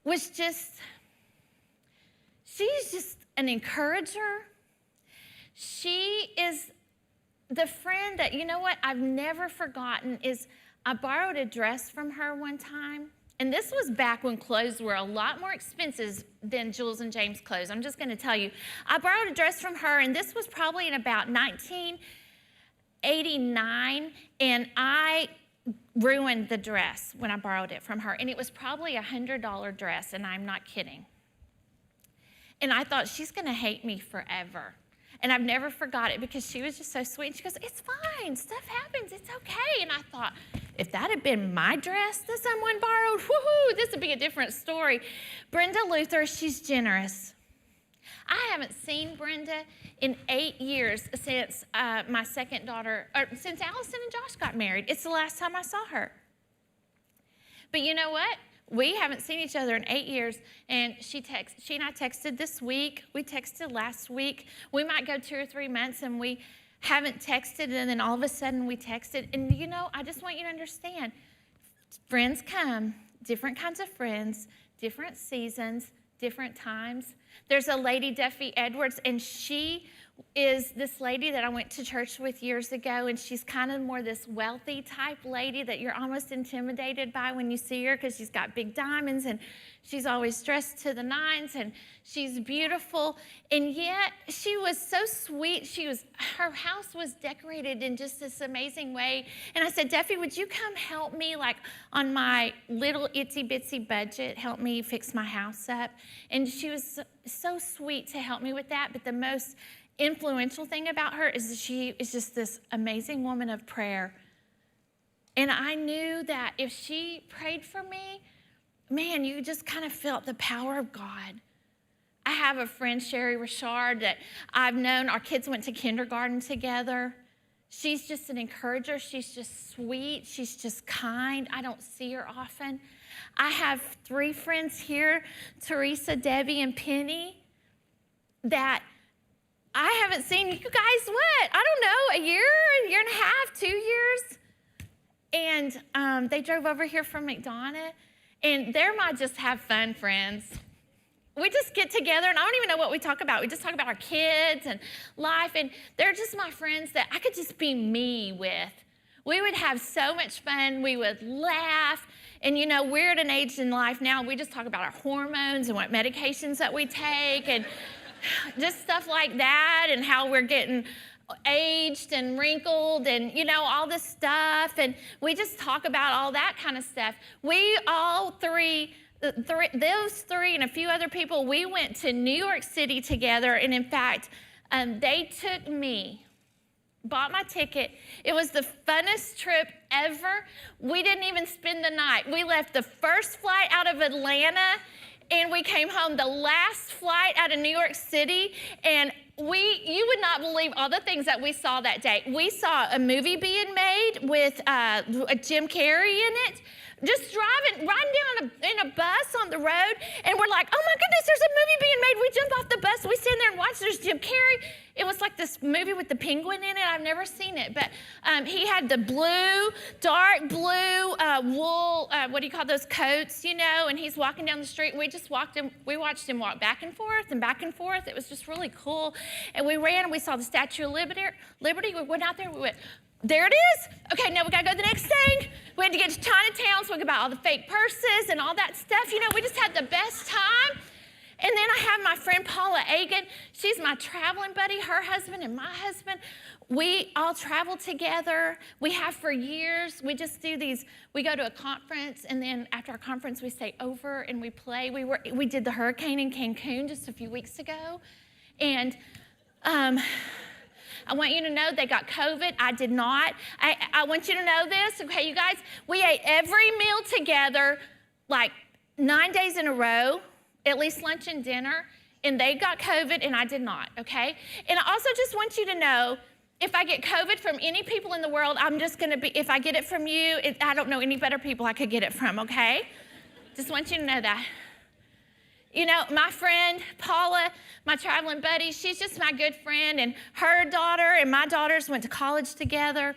was she's just an encourager. She is the friend that, I've never forgotten is I borrowed a dress from her one time. And this was back when clothes were a lot more expensive than Jules and James clothes. I'm just going to tell you. I borrowed a dress from her, and this was probably in about 1989, and I ruined the dress when I borrowed it from her. And it was probably a $100 dress, and I'm not kidding. And I thought, she's going to hate me forever. And I've never forgot it because she was just so sweet. And she goes, it's fine, stuff happens, it's okay. And I thought, if that had been my dress that someone borrowed, woohoo, this would be a different story. Brenda Luther, she's generous. I haven't seen Brenda in 8 years since my second daughter, or since Allison and Josh got married. It's the last time I saw her. But you know what? We haven't seen each other in 8 years, and she and I texted this week. We texted last week. We might go 2 or 3 months, and we haven't texted, and then all of a sudden we texted. And I just want you to understand, friends come, different kinds of friends, different seasons, different times. There's a lady, Duffy Edwards, and she is this lady that I went to church with years ago, and she's kind of more this wealthy type lady that you're almost intimidated by when you see her because she's got big diamonds and she's always dressed to the nines and she's beautiful, and yet she was so sweet. Her house was decorated in just this amazing way, and I said, Duffy, would you come help me on my little itsy bitsy budget, help me fix my house up? And she was so sweet to help me with that. But the most influential thing about her is that she is just this amazing woman of prayer. And I knew that if she prayed for me, man, you just kind of felt the power of God. I have a friend, Sherry Richard, that I've known. Our kids went to kindergarten together. She's just an encourager. She's just sweet. She's just kind. I don't see her often. I have 3 friends here, Teresa, Debbie, and Penny, that I haven't seen you guys, what? I don't know, a year and a half, 2 years. And they drove over here from McDonough, and they're my just have fun friends. We just get together, and I don't even know what we talk about. We just talk about our kids and life, and they're just my friends that I could just be me with. We would have so much fun. We would laugh. And, we're at an age in life now, we just talk about our hormones and what medications that we take and just stuff like that, and how we're getting aged and wrinkled and, all this stuff. And we just talk about all that kind of stuff. We all those three and a few other people, we went to New York City together. And in fact, they took me, bought my ticket. It was the funnest trip ever. We didn't even spend the night. We left the first flight out of Atlanta, and we came home the last flight out of New York City, and you would not believe all the things that we saw that day. We saw a movie being made with Jim Carrey in it, just riding down in a bus on the road, and we're like, oh my goodness, there's a movie being made. We jump off the bus, we stand there and watch, there's Jim Carrey. It was like this movie with the penguin in it. I've never seen it, but he had the dark blue wool, what do you call those coats, and he's walking down the street. We watched him walk back and forth and back and forth. It was just really cool. And we ran again, we saw the Statue of Liberty. We went out there, we went, there it is. Okay, now we gotta go to the next thing. We had to get to Chinatown, so we could buy all the fake purses and all that stuff. You know, we just had the best time. And then I have my friend Paula Agan. She's my traveling buddy, her husband and my husband. We all travel together. We have for years. We just do these. We go to a conference, and then after our conference, we stay over and we play. We did the hurricane in Cancun just a few weeks ago. And I want you to know they got COVID. I did not. I want you to know this, okay, you guys? We ate every meal together like 9 days in a row, at least lunch and dinner, and they got COVID and I did not, okay? And I also just want you to know, if I get COVID from any people in the world, I'm just gonna be, if I get it from you, I don't know any better people I could get it from, okay? Just want you to know that. You know, my friend Paula, my traveling buddy, she's just my good friend, and her daughter and my daughters went to college together.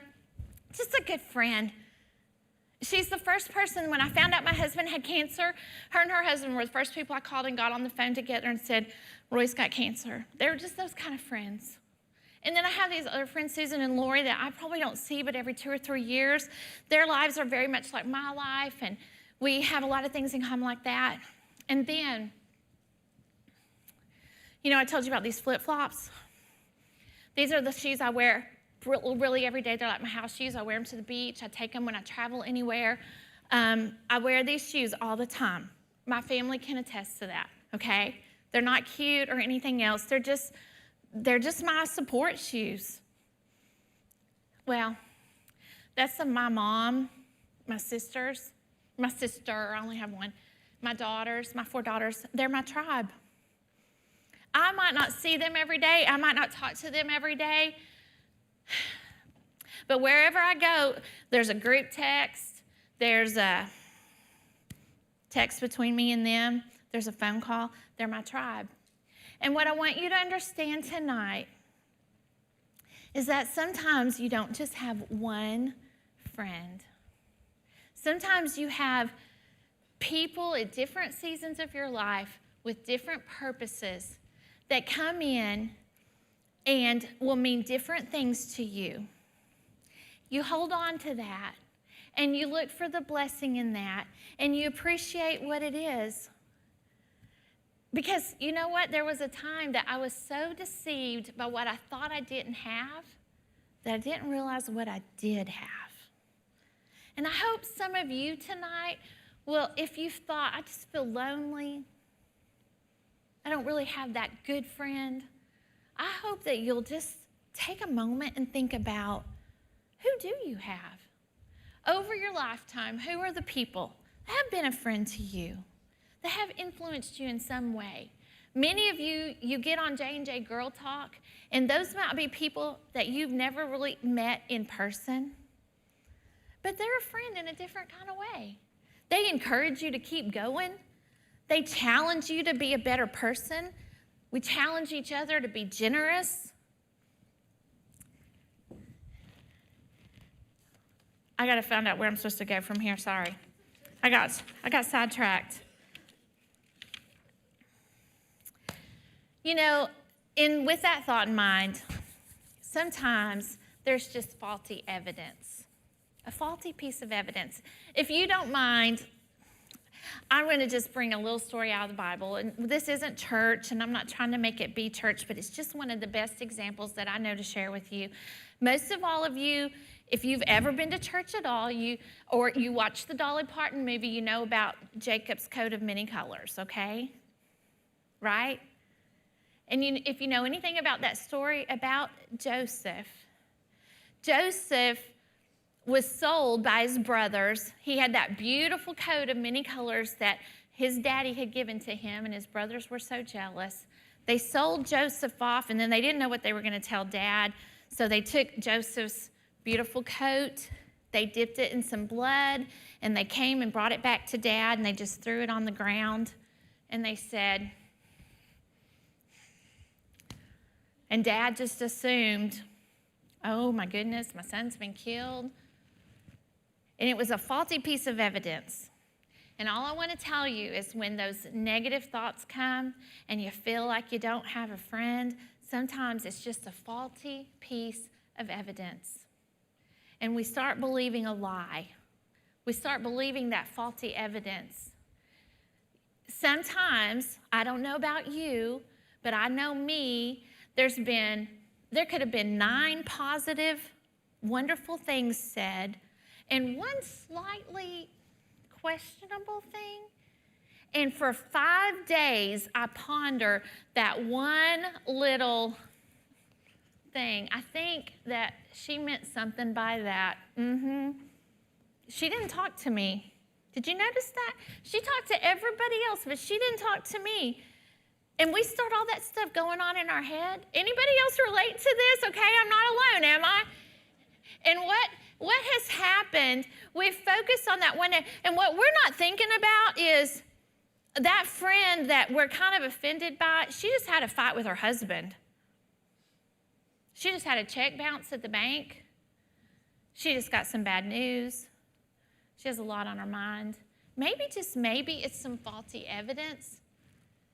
Just a good friend. She's the first person, when I found out my husband had cancer, her and her husband were the first people I called and got on the phone together and said, Roy's got cancer. They were just those kind of friends. And then I have these other friends, Susan and Lori, that I probably don't see but every 2 or 3 years. Their lives are very much like my life, and we have a lot of things in common like that. And then, you know, I told you about these flip-flops. These are the shoes I wear really every day. They're like my house shoes. I wear them to the beach. I take them when I travel anywhere. I wear these shoes all the time. My family can attest to that, okay? They're not cute or anything else. They're just my support shoes. Well, that's my mom, my sisters, my sister, I only have one, my daughters, my 4 daughters. They're my tribe. I might not see them every day. I might not talk to them every day. But wherever I go, there's a group text. There's a text between me and them. There's a phone call. They're my tribe. And what I want you to understand tonight is that sometimes you don't just have one friend. Sometimes you have people at different seasons of your life with different purposes that come in and will mean different things to you. You hold on to that, and you look for the blessing in that, and you appreciate what it is. Because you know what? There was a time that I was so deceived by what I thought I didn't have that I didn't realize what I did have. And I hope some of you tonight will, if you've thought, I just feel lonely, I don't really have that good friend, I hope that you'll just take a moment and think about, who do you have? Over your lifetime, who are the people that have been a friend to you, that have influenced you in some way? Many of you, you get on J&J Girl Talk, and those might be people that you've never really met in person, but they're a friend in a different kind of way. They encourage you to keep going. They challenge you to be a better person. We challenge each other to be generous. I got to find out where I'm supposed to go from here. Sorry. I got sidetracked. You know, with that thought in mind, sometimes there's just faulty evidence, a faulty piece of evidence. If you don't mind, I'm going to just bring a little story out of the Bible. And this isn't church, and I'm not trying to make it be church, but it's just one of the best examples that I know to share with you. Most of all of you, if you've ever been to church at all, or you watched the Dolly Parton movie, you know about Jacob's coat of many colors, okay? Right? And if you know anything about that story about Joseph was sold by his brothers. He had that beautiful coat of many colors that his daddy had given to him, and his brothers were so jealous. They sold Joseph off, and then they didn't know what they were going to tell Dad, so they took Joseph's beautiful coat, they dipped it in some blood, and they came and brought it back to Dad, and they just threw it on the ground, and they said, and Dad just assumed, oh my goodness, my son's been killed. And it was a faulty piece of evidence. And all I want to tell you is when those negative thoughts come and you feel like you don't have a friend, Sometimes it's just a faulty piece of evidence. And we start believing a lie. We start believing that faulty evidence. Sometimes, I don't know about you, but I know me, there could have been 9 positive, wonderful things said, and 1 slightly questionable thing. And for 5 days, I ponder that one little thing. I think that she meant something by that. She didn't talk to me. Did you notice that? She talked to everybody else, but she didn't talk to me. And we start all that stuff going on in our head. Anybody else relate to this? Okay, I'm not alone, am I? And what has happened, we've focused on that one, and what we're not thinking about is that friend that we're kind of offended by, she just had a fight with her husband. She just had a check bounce at the bank. She just got some bad news. She has a lot on her mind. Maybe, just maybe, it's some faulty evidence.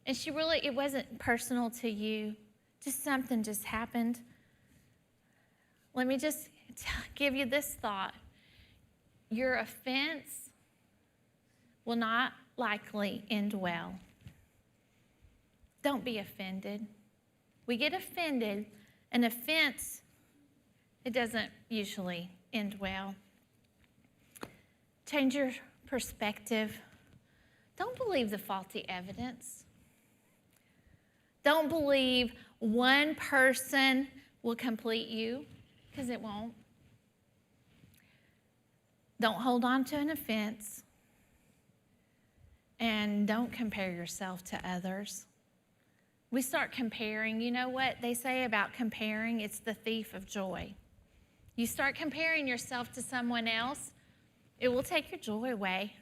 And it wasn't personal to you. Just something just happened. Let me just give you this thought. Your offense will not likely end well. Don't be offended. We get offended. An offense, it doesn't usually end well. Change your perspective. Don't believe the faulty evidence. Don't believe one person will complete you, because it won't. Don't hold on to an offense. And don't compare yourself to others. We start comparing. You know what they say about comparing? It's the thief of joy. You start comparing yourself to someone else, it will take your joy away.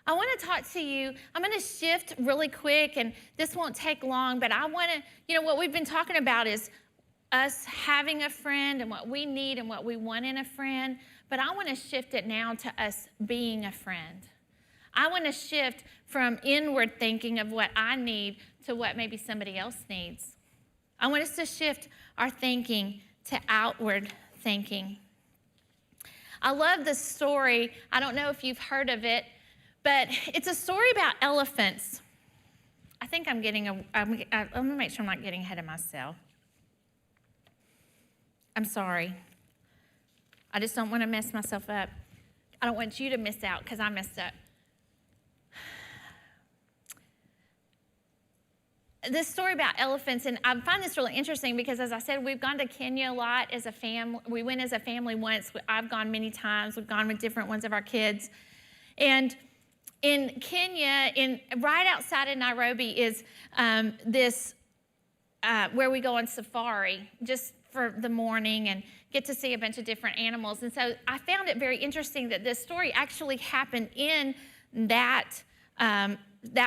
I want to talk to you. I'm going to shift really quick, and this won't take long, but I want to, what we've been talking about is us having a friend and what we need and what we want in a friend, but I want to shift it now to us being a friend. I want to shift from inward thinking of what I need to what maybe somebody else needs. I want us to shift our thinking to outward thinking. I love this story. I don't know if you've heard of it, but it's a story about elephants. I think let me make sure I'm not getting ahead of myself. I'm sorry. I just don't want to mess myself up. I don't want you to miss out because I messed up. This story about elephants, and I find this really interesting because, as I said, we've gone to Kenya a lot as a family. We went as a family once. I've gone many times. We've gone with different ones of our kids. And in Kenya, right outside of Nairobi, is where we go on safari just for the morning and get to see a bunch of different animals. And so I found it very interesting that this story actually happened in that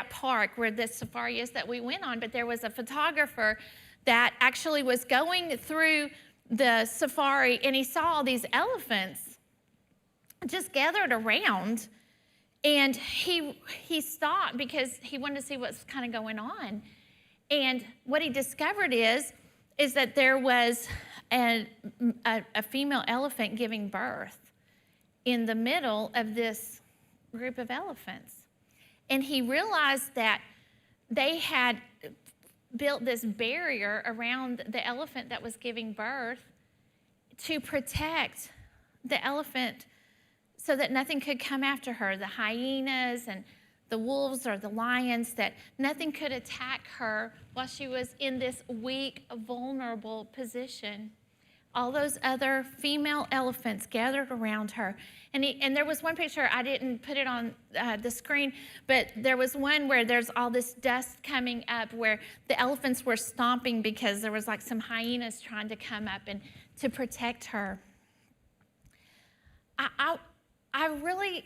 park where this safari is that we went on, but there was a photographer that actually was going through the safari, and he saw all these elephants just gathered around, and he stopped because he wanted to see what's kind of going on. And what he discovered is that there was a female elephant giving birth in the middle of this group of elephants. And he realized that they had built this barrier around the elephant that was giving birth to protect the elephant so that nothing could come after her, the hyenas and the wolves or the lions, that nothing could attack her while she was in this weak, vulnerable position. All those other female elephants gathered around her. And there was one picture, I didn't put it on the screen, but there was one where there's all this dust coming up where the elephants were stomping because there was like some hyenas trying to come up and to protect her. I really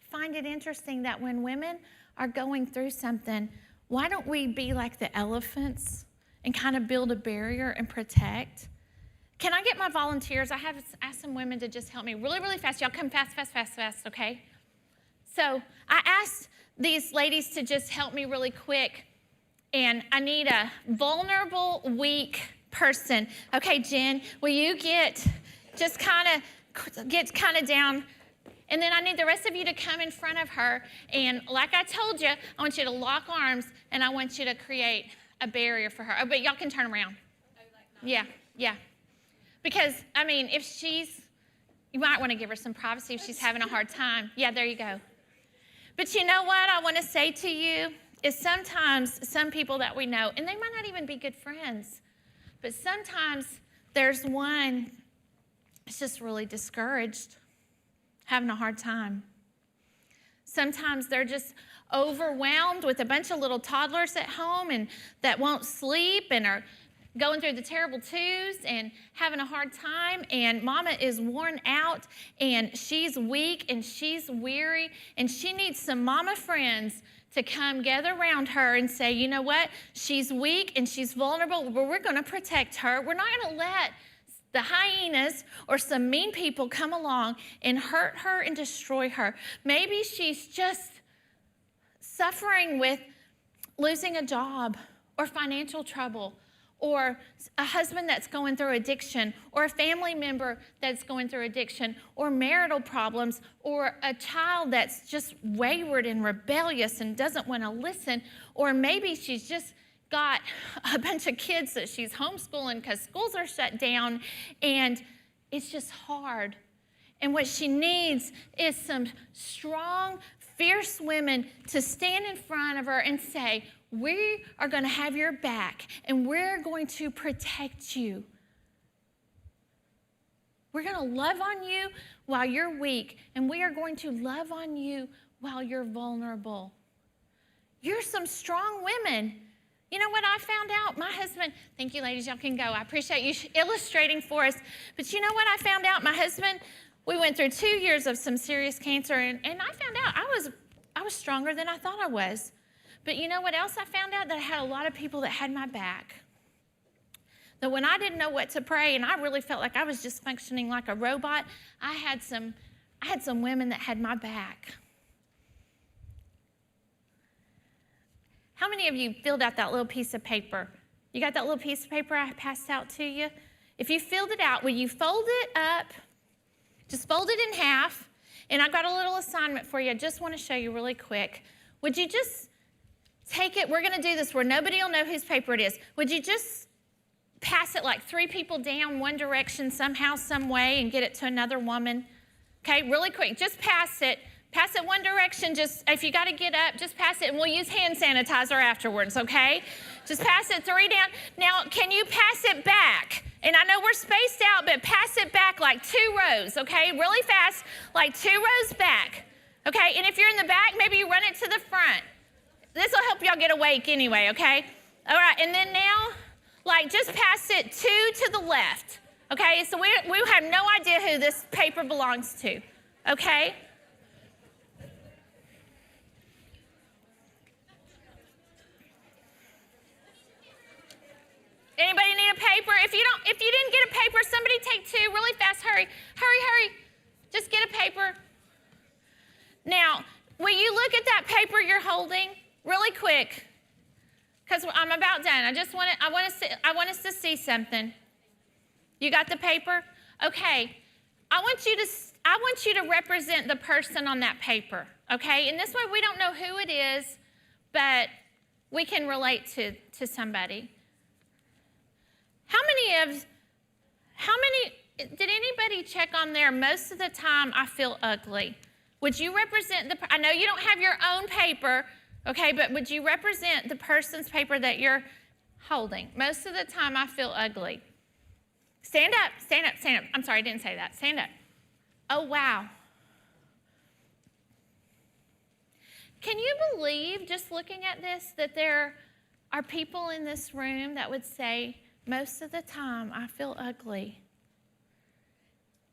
find it interesting that when women are going through something, why don't we be like the elephants and kind of build a barrier and protect? Can I get my volunteers? I have asked some women to just help me really, really fast. Y'all come fast, okay? So I asked these ladies to just help me really quick. And I need a vulnerable, weak person. Okay, Jen, will you get kind of down? And then I need the rest of you to come in front of her. And like I told you, I want you to lock arms, and I want you to create a barrier for her. Oh, but y'all can turn around. Yeah. Because, I mean, you might want to give her some privacy if she's having a hard time. Yeah, there you go. But you know what I want to say to you is sometimes some people that we know, and they might not even be good friends, but sometimes there's one that's just really discouraged, having a hard time. Sometimes they're just overwhelmed with a bunch of little toddlers at home and that won't sleep and are going through the terrible twos and having a hard time, and mama is worn out and she's weak and she's weary and she needs some mama friends to come gather around her and say, you know what, she's weak and she's vulnerable, but we're going to protect her. We're not going to let the hyenas or some mean people come along and hurt her and destroy her. Maybe she's just suffering with losing a job or financial trouble, or a husband that's going through addiction, or a family member that's going through addiction, or marital problems, or a child that's just wayward and rebellious and doesn't want to listen, or maybe she's just got a bunch of kids that she's homeschooling because schools are shut down, and it's just hard. And what she needs is some strong, fierce women to stand in front of her and say, we are going to have your back, and we're going to protect you. We're going to love on you while you're weak, and we are going to love on you while you're vulnerable. You're some strong women. You know what I found out? My husband, thank you ladies, y'all can go. I appreciate you illustrating for us. But you know what I found out? My husband, we went through 2 years of some serious cancer, and I found out I was stronger than I thought I was. But you know what else I found out? That I had a lot of people that had my back. That when I didn't know what to pray and I really felt like I was just functioning like a robot, I had some women that had my back. How many of you filled out that little piece of paper? You got that little piece of paper I passed out to you? If you filled it out, will you fold it up? Just fold it in half. And I got a little assignment for you. I just want to show you really quick. Would you just take it? We're going to do this where nobody will know whose paper it is. Would you just pass it like 3 people down one direction somehow, some way, and get it to another woman? Okay, really quick. Just pass it. Pass it one direction. Just if you got to get up, just pass it, and we'll use hand sanitizer afterwards, okay? Just pass it 3 down. Now, can you pass it back? And I know we're spaced out, but pass it back like 2 rows, okay? Really fast, like 2 rows back, okay? And if you're in the back, maybe you run it to the front. This will help y'all get awake anyway, okay? All right, and then now, like, just pass it 2 to the left, okay? So we have no idea who this paper belongs to, okay? Anybody need a paper? If you didn't get a paper, somebody take 2 really fast. Hurry. Just get a paper. Now, will you look at that paper you're holding really quick? Because I'm about done. I want us to see something. You got the paper? Okay. I want you to represent the person on that paper. Okay? And this way we don't know who it is, but we can relate to somebody. Did anybody check on there? Most of the time I feel ugly. Would you represent I know you don't have your own paper, okay, but would you represent the person's paper that you're holding? Most of the time I feel ugly. Stand up. I'm sorry, I didn't say that. Stand up. Oh, wow. Can you believe, just looking at this, that there are people in this room that would say, most of the time, I feel ugly.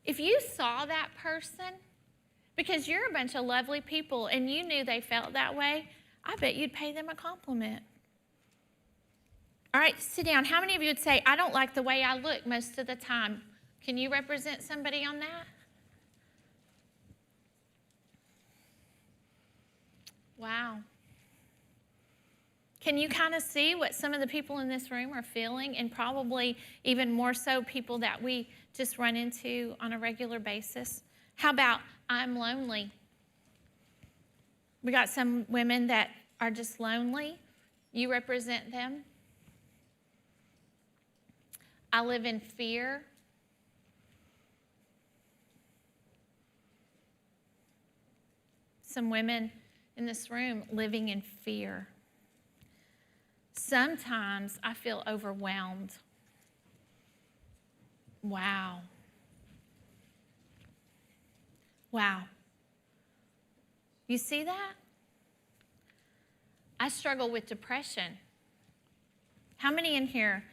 If you saw that person, because you're a bunch of lovely people and you knew they felt that way, I bet you'd pay them a compliment. All right, sit down. How many of you would say, I don't like the way I look most of the time? Can you represent somebody on that? Wow. Can you kind of see what some of the people in this room are feeling, and probably even more so people that we just run into on a regular basis? How about I'm lonely? We got some women that are just lonely. You represent them. I live in fear. Some women in this room living in fear. Sometimes I feel overwhelmed. Wow. Wow. You see that? I struggle with depression. How many in here,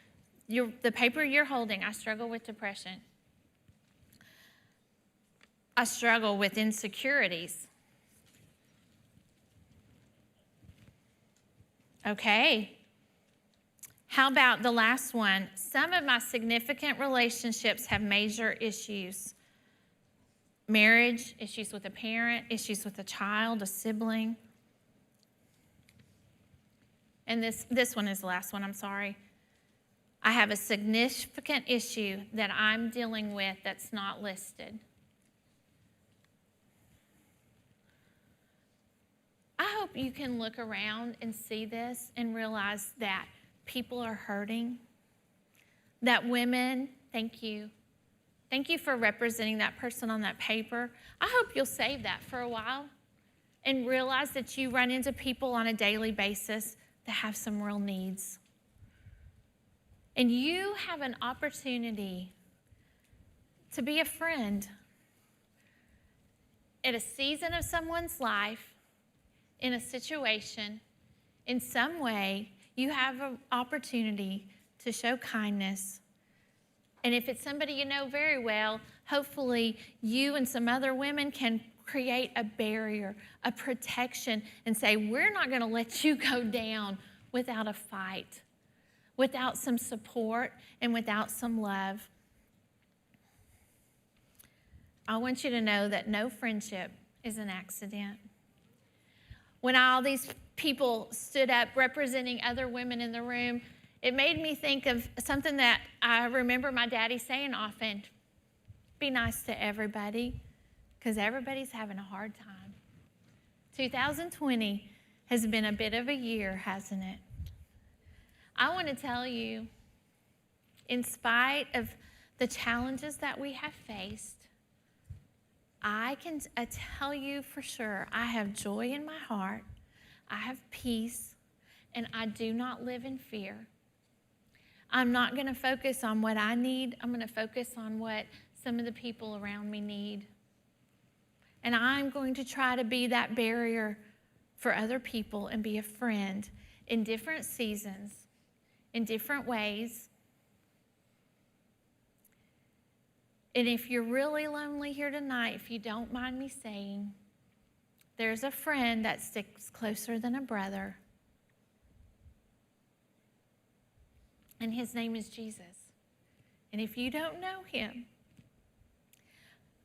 the paper you're holding, I struggle with depression. I struggle with insecurities. Okay. How about the last one? Some of my significant relationships have major issues. Marriage, issues with a parent, issues with a child, a sibling. And this one is the last one, I'm sorry. I have a significant issue that I'm dealing with that's not listed. I hope you can look around and see this and realize that people are hurting, that women, thank you. Thank you for representing that person on that paper. I hope you'll save that for a while and realize that you run into people on a daily basis that have some real needs. And you have an opportunity to be a friend at a season of someone's life, in a situation, in some way. You have an opportunity to show kindness. And if it's somebody you know very well, hopefully you and some other women can create a barrier, a protection, and say, we're not going to let you go down without a fight, without some support, and without some love. I want you to know that no friendship is an accident. When all these people stood up representing other women in the room, it made me think of something that I remember my daddy saying often. Be nice to everybody, because everybody's having a hard time. 2020 has been a bit of a year, hasn't it? I want to tell you, in spite of the challenges that we have faced, I can tell you for sure, I have joy in my heart, I have peace, and I do not live in fear. I'm not going to focus on what I need. I'm going to focus on what some of the people around me need. And I'm going to try to be that barrier for other people and be a friend in different seasons, in different ways. And if you're really lonely here tonight, if you don't mind me saying, there's a friend that sticks closer than a brother. And his name is Jesus. And if you don't know him,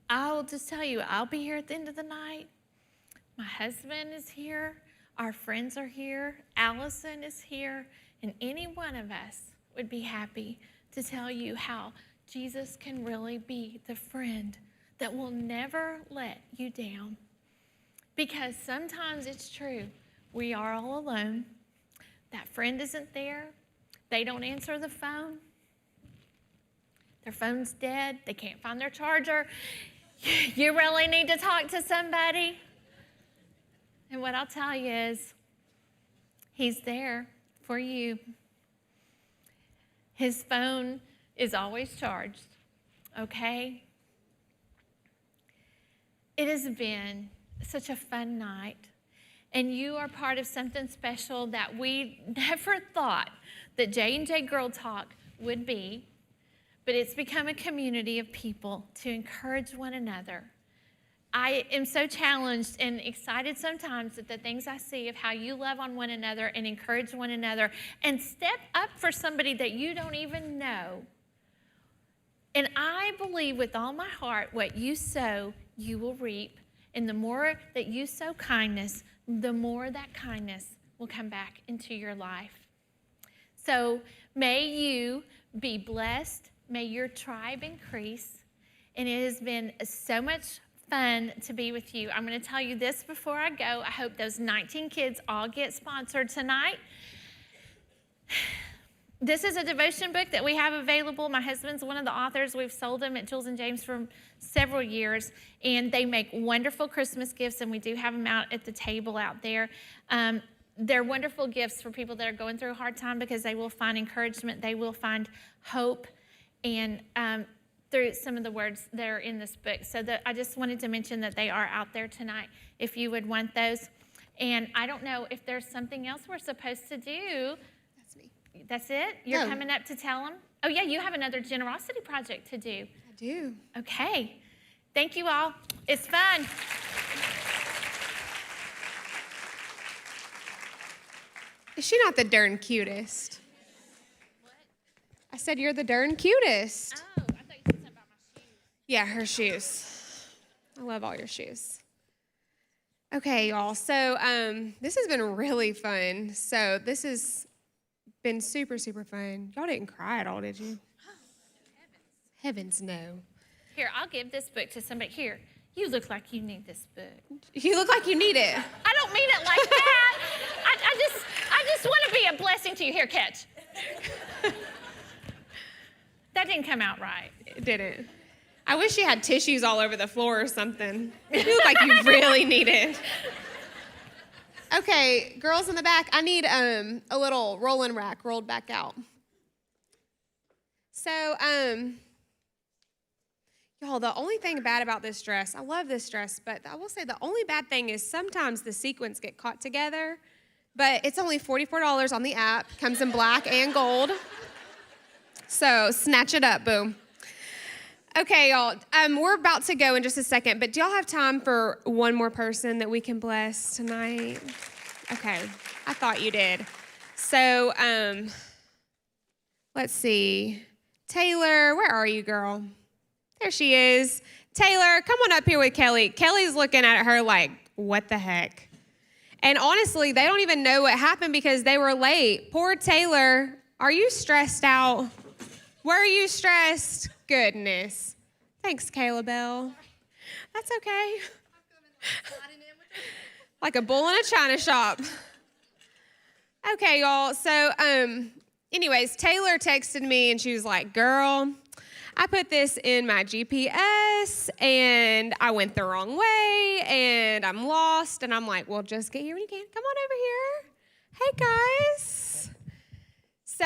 I'll just tell you, I'll be here at the end of the night. My husband is here. Our friends are here. Allison is here. And any one of us would be happy to tell you how Jesus can really be the friend that will never let you down. Because sometimes it's true, we are all alone. That friend isn't there. They don't answer the phone. Their phone's dead. They can't find their charger. You really need to talk to somebody. And what I'll tell you is, he's there for you. His phone is always charged, okay? It has been such a fun night, and you are part of something special that we never thought that J&J Girl Talk would be, but it's become a community of people to encourage one another. I am so challenged and excited sometimes at the things I see of how you love on one another and encourage one another and step up for somebody that you don't even know. And I believe with all my heart, what you sow, you will reap. And the more that you sow kindness, the more that kindness will come back into your life. So may you be blessed. May your tribe increase. And it has been so much fun to be with you. I'm going to tell you this before I go. I hope those 19 kids all get sponsored tonight. This is a devotion book that we have available. My husband's one of the authors. We've sold them at Jules and James for several years, and they make wonderful Christmas gifts, and we do have them out at the table out there. They're wonderful gifts for people that are going through a hard time because they will find encouragement, they will find hope, and through some of the words that are in this book. So I just wanted to mention that they are out there tonight if you would want those. And I don't know if there's something else we're supposed to do. That's me. That's it? You're No. coming up to tell them? Oh, yeah, you have another generosity project to do. I do. Okay. Thank you all. It's fun. Is she not the darn cutest? What? I said you're the darn cutest. Oh, I thought you said something about my shoes. Yeah, her shoes. I love all your shoes. Okay, y'all. So this has been really fun. So this has been super, super fun. Y'all didn't cry at all, did you? Heavens, no. Here, I'll give this book to somebody. Here, you look like you need this book. You look like you need it. I don't mean it like that. I just want to be a blessing to you. Here, catch. That didn't come out right. It didn't. I wish you had tissues all over the floor or something. You look like you really need it. Okay, girls in the back, I need a little rolling rack rolled back out. So, y'all, the only thing bad about this dress, I love this dress, but I will say the only bad thing is sometimes the sequins get caught together, but it's only $44 on the app, comes in black and gold. So snatch it up, boom. Okay, y'all, we're about to go in just a second, but do y'all have time for one more person that we can bless tonight? Okay, I thought you did. So, let's see. Taylor, where are you, girl? There she is. Taylor, come on up here with Kelly. Kelly's looking at her like, what the heck? And honestly, they don't even know what happened because they were late. Poor Taylor, are you stressed out? Were you stressed? Goodness. Thanks, Kayla Bell. That's okay. Like a bull in a china shop. Okay, y'all. So, anyways, Taylor texted me and she was like, girl, I put this in my GPS and I went the wrong way and I'm lost. And I'm like, well, just get here when you can. Come on over here. Hey, guys. So,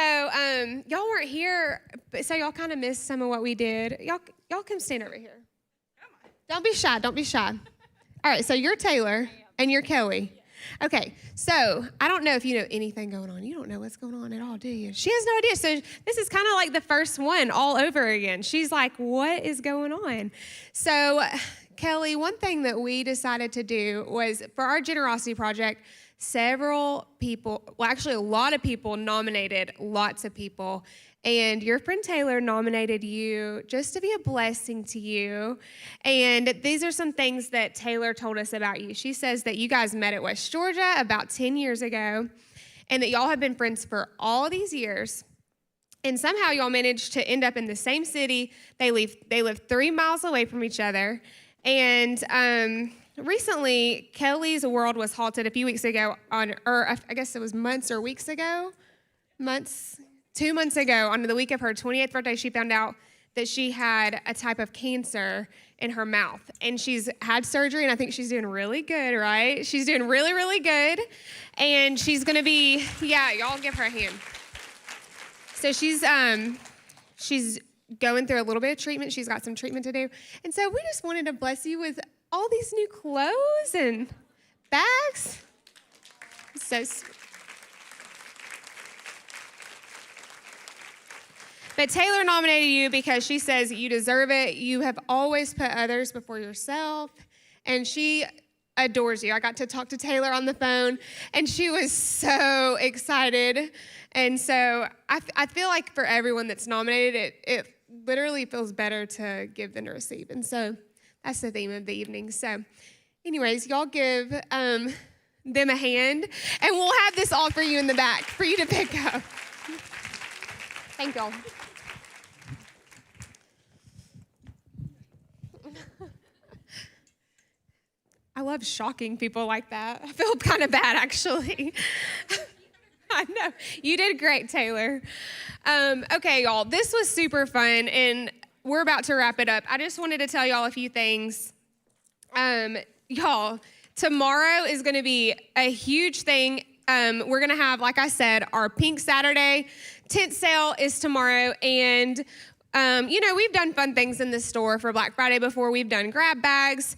y'all weren't here, so y'all kind of missed some of what we did. Y'all come stand over here. Don't be shy. Don't be shy. All right, so you're Taylor and you're Kelly. Okay, so I don't know if you know anything going on. You don't know what's going on at all, do you? She has no idea. So this is kind of like the first one all over again. She's like, what is going on? So, Kelly, one thing that we decided to do was for our generosity project, several people, well, actually a lot of people nominated lots of people. And your friend Taylor nominated you just to be a blessing to you. And these are some things that Taylor told us about you. She says that you guys met at West Georgia about 10 years ago and that y'all have been friends for all these years. And somehow y'all managed to end up in the same city. They live 3 miles away from each other. And recently, Kelly's world was halted a few weeks ago or I guess it was months or weeks ago. 2 months ago, on the week of her 28th birthday, she found out that she had a type of cancer in her mouth. And she's had surgery, and I think she's doing really good, right? She's doing really, really good. And she's going to be, yeah, y'all give her a hand. So she's going through a little bit of treatment. She's got some treatment to do. And so we just wanted to bless you with all these new clothes and bags. So sweet. But Taylor nominated you because she says you deserve it. You have always put others before yourself, and she adores you. I got to talk to Taylor on the phone, and she was so excited. And so I feel like for everyone that's nominated, it literally feels better to give than to receive. And so that's the theme of the evening. So anyways, y'all give them a hand, and we'll have this all for you in the back for you to pick up. Thank y'all. I love shocking people like that. I feel kind of bad, actually. I know. You did great, Taylor. Okay, y'all, this was super fun, and we're about to wrap it up. I just wanted to tell y'all a few things. Y'all, tomorrow is going to be a huge thing. We're going to have, like I said, our Pink Saturday tent sale is tomorrow, and we've done fun things in the store for Black Friday before. We've done grab bags,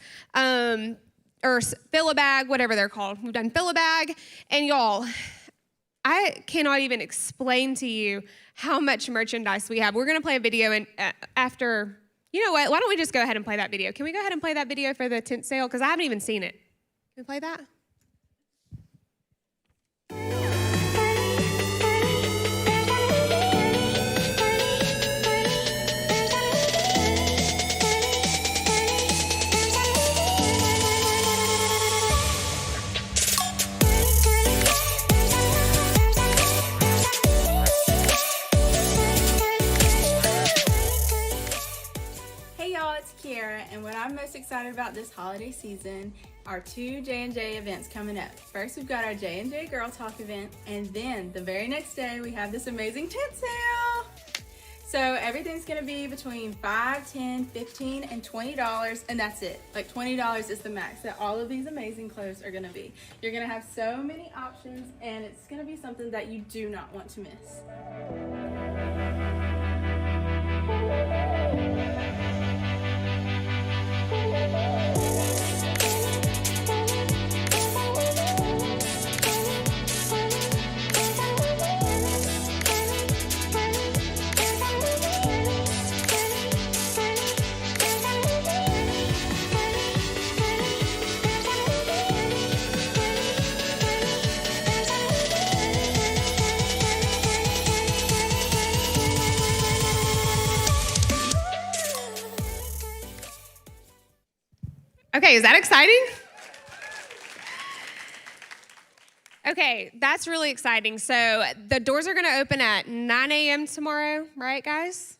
or fill-a-bag, whatever they're called. We've done fill-a-bag, and y'all, I cannot even explain to you how much merchandise we have. We're going to play a video, and after, you know what? Why don't we just go ahead and play that video? Can we go ahead and play that video for the tent sale? Because I haven't even seen it. Can we play that? Hey y'all, it's Kiara, and what I'm most excited about this holiday season are two J&J events coming up. First, we've got our J&J Girl Talk event, and then the very next day, we have this amazing tent sale. So everything's gonna be between $5, $10, $15, and $20, and that's it. Like $20 is the max that all of these amazing clothes are gonna be. You're gonna have so many options, and it's gonna be something that you do not want to miss. Okay, is that exciting? Okay, that's really exciting. So the doors are going to open at 9 a.m. tomorrow, right, guys?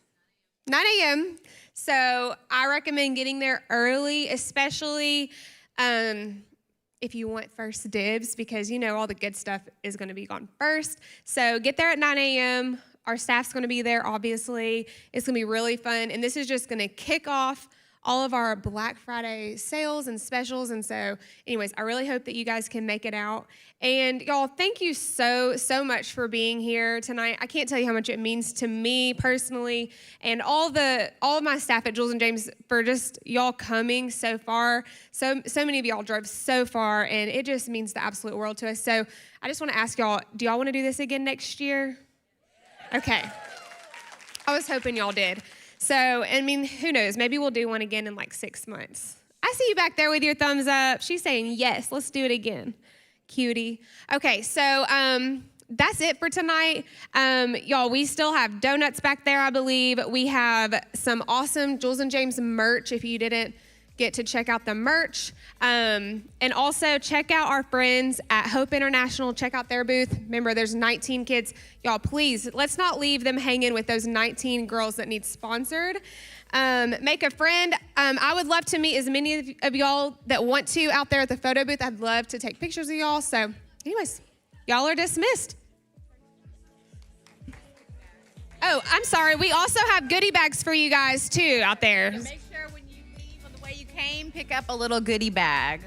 9 a.m. So I recommend getting there early, especially if you want first dibs, because all the good stuff is going to be gone first. So get there at 9 a.m. Our staff's going to be there, obviously. It's going to be really fun, and this is just going to kick off all of our Black Friday sales and specials. And so anyways, I really hope that you guys can make it out. And y'all, thank you so much for being here tonight. I can't tell you how much it means to me personally, and all of my staff at Jules and James for just y'all coming so far. So many of y'all drove so far, and it just means the absolute world to us. So I just want to ask y'all, do y'all want to do this again next year? Okay. I was hoping y'all did. So, who knows? Maybe we'll do one again in like 6 months. I see you back there with your thumbs up. She's saying, yes, let's do it again. Cutie. Okay, so that's it for tonight. Y'all, we still have donuts back there, I believe. We have some awesome Jules and James merch if you didn't get to check out the merch. And also check out our friends at Hope International. Check out their booth. Remember, there's 19 kids. Y'all, please, let's not leave them hanging with those 19 girls that need sponsored. Make a friend. I would love to meet as many of y'all that want to out there at the photo booth. I'd love to take pictures of y'all. So anyways, y'all are dismissed. Oh, I'm sorry. We also have goodie bags for you guys too out there. Make sure when you leave on the way you came, pick up a little goodie bag.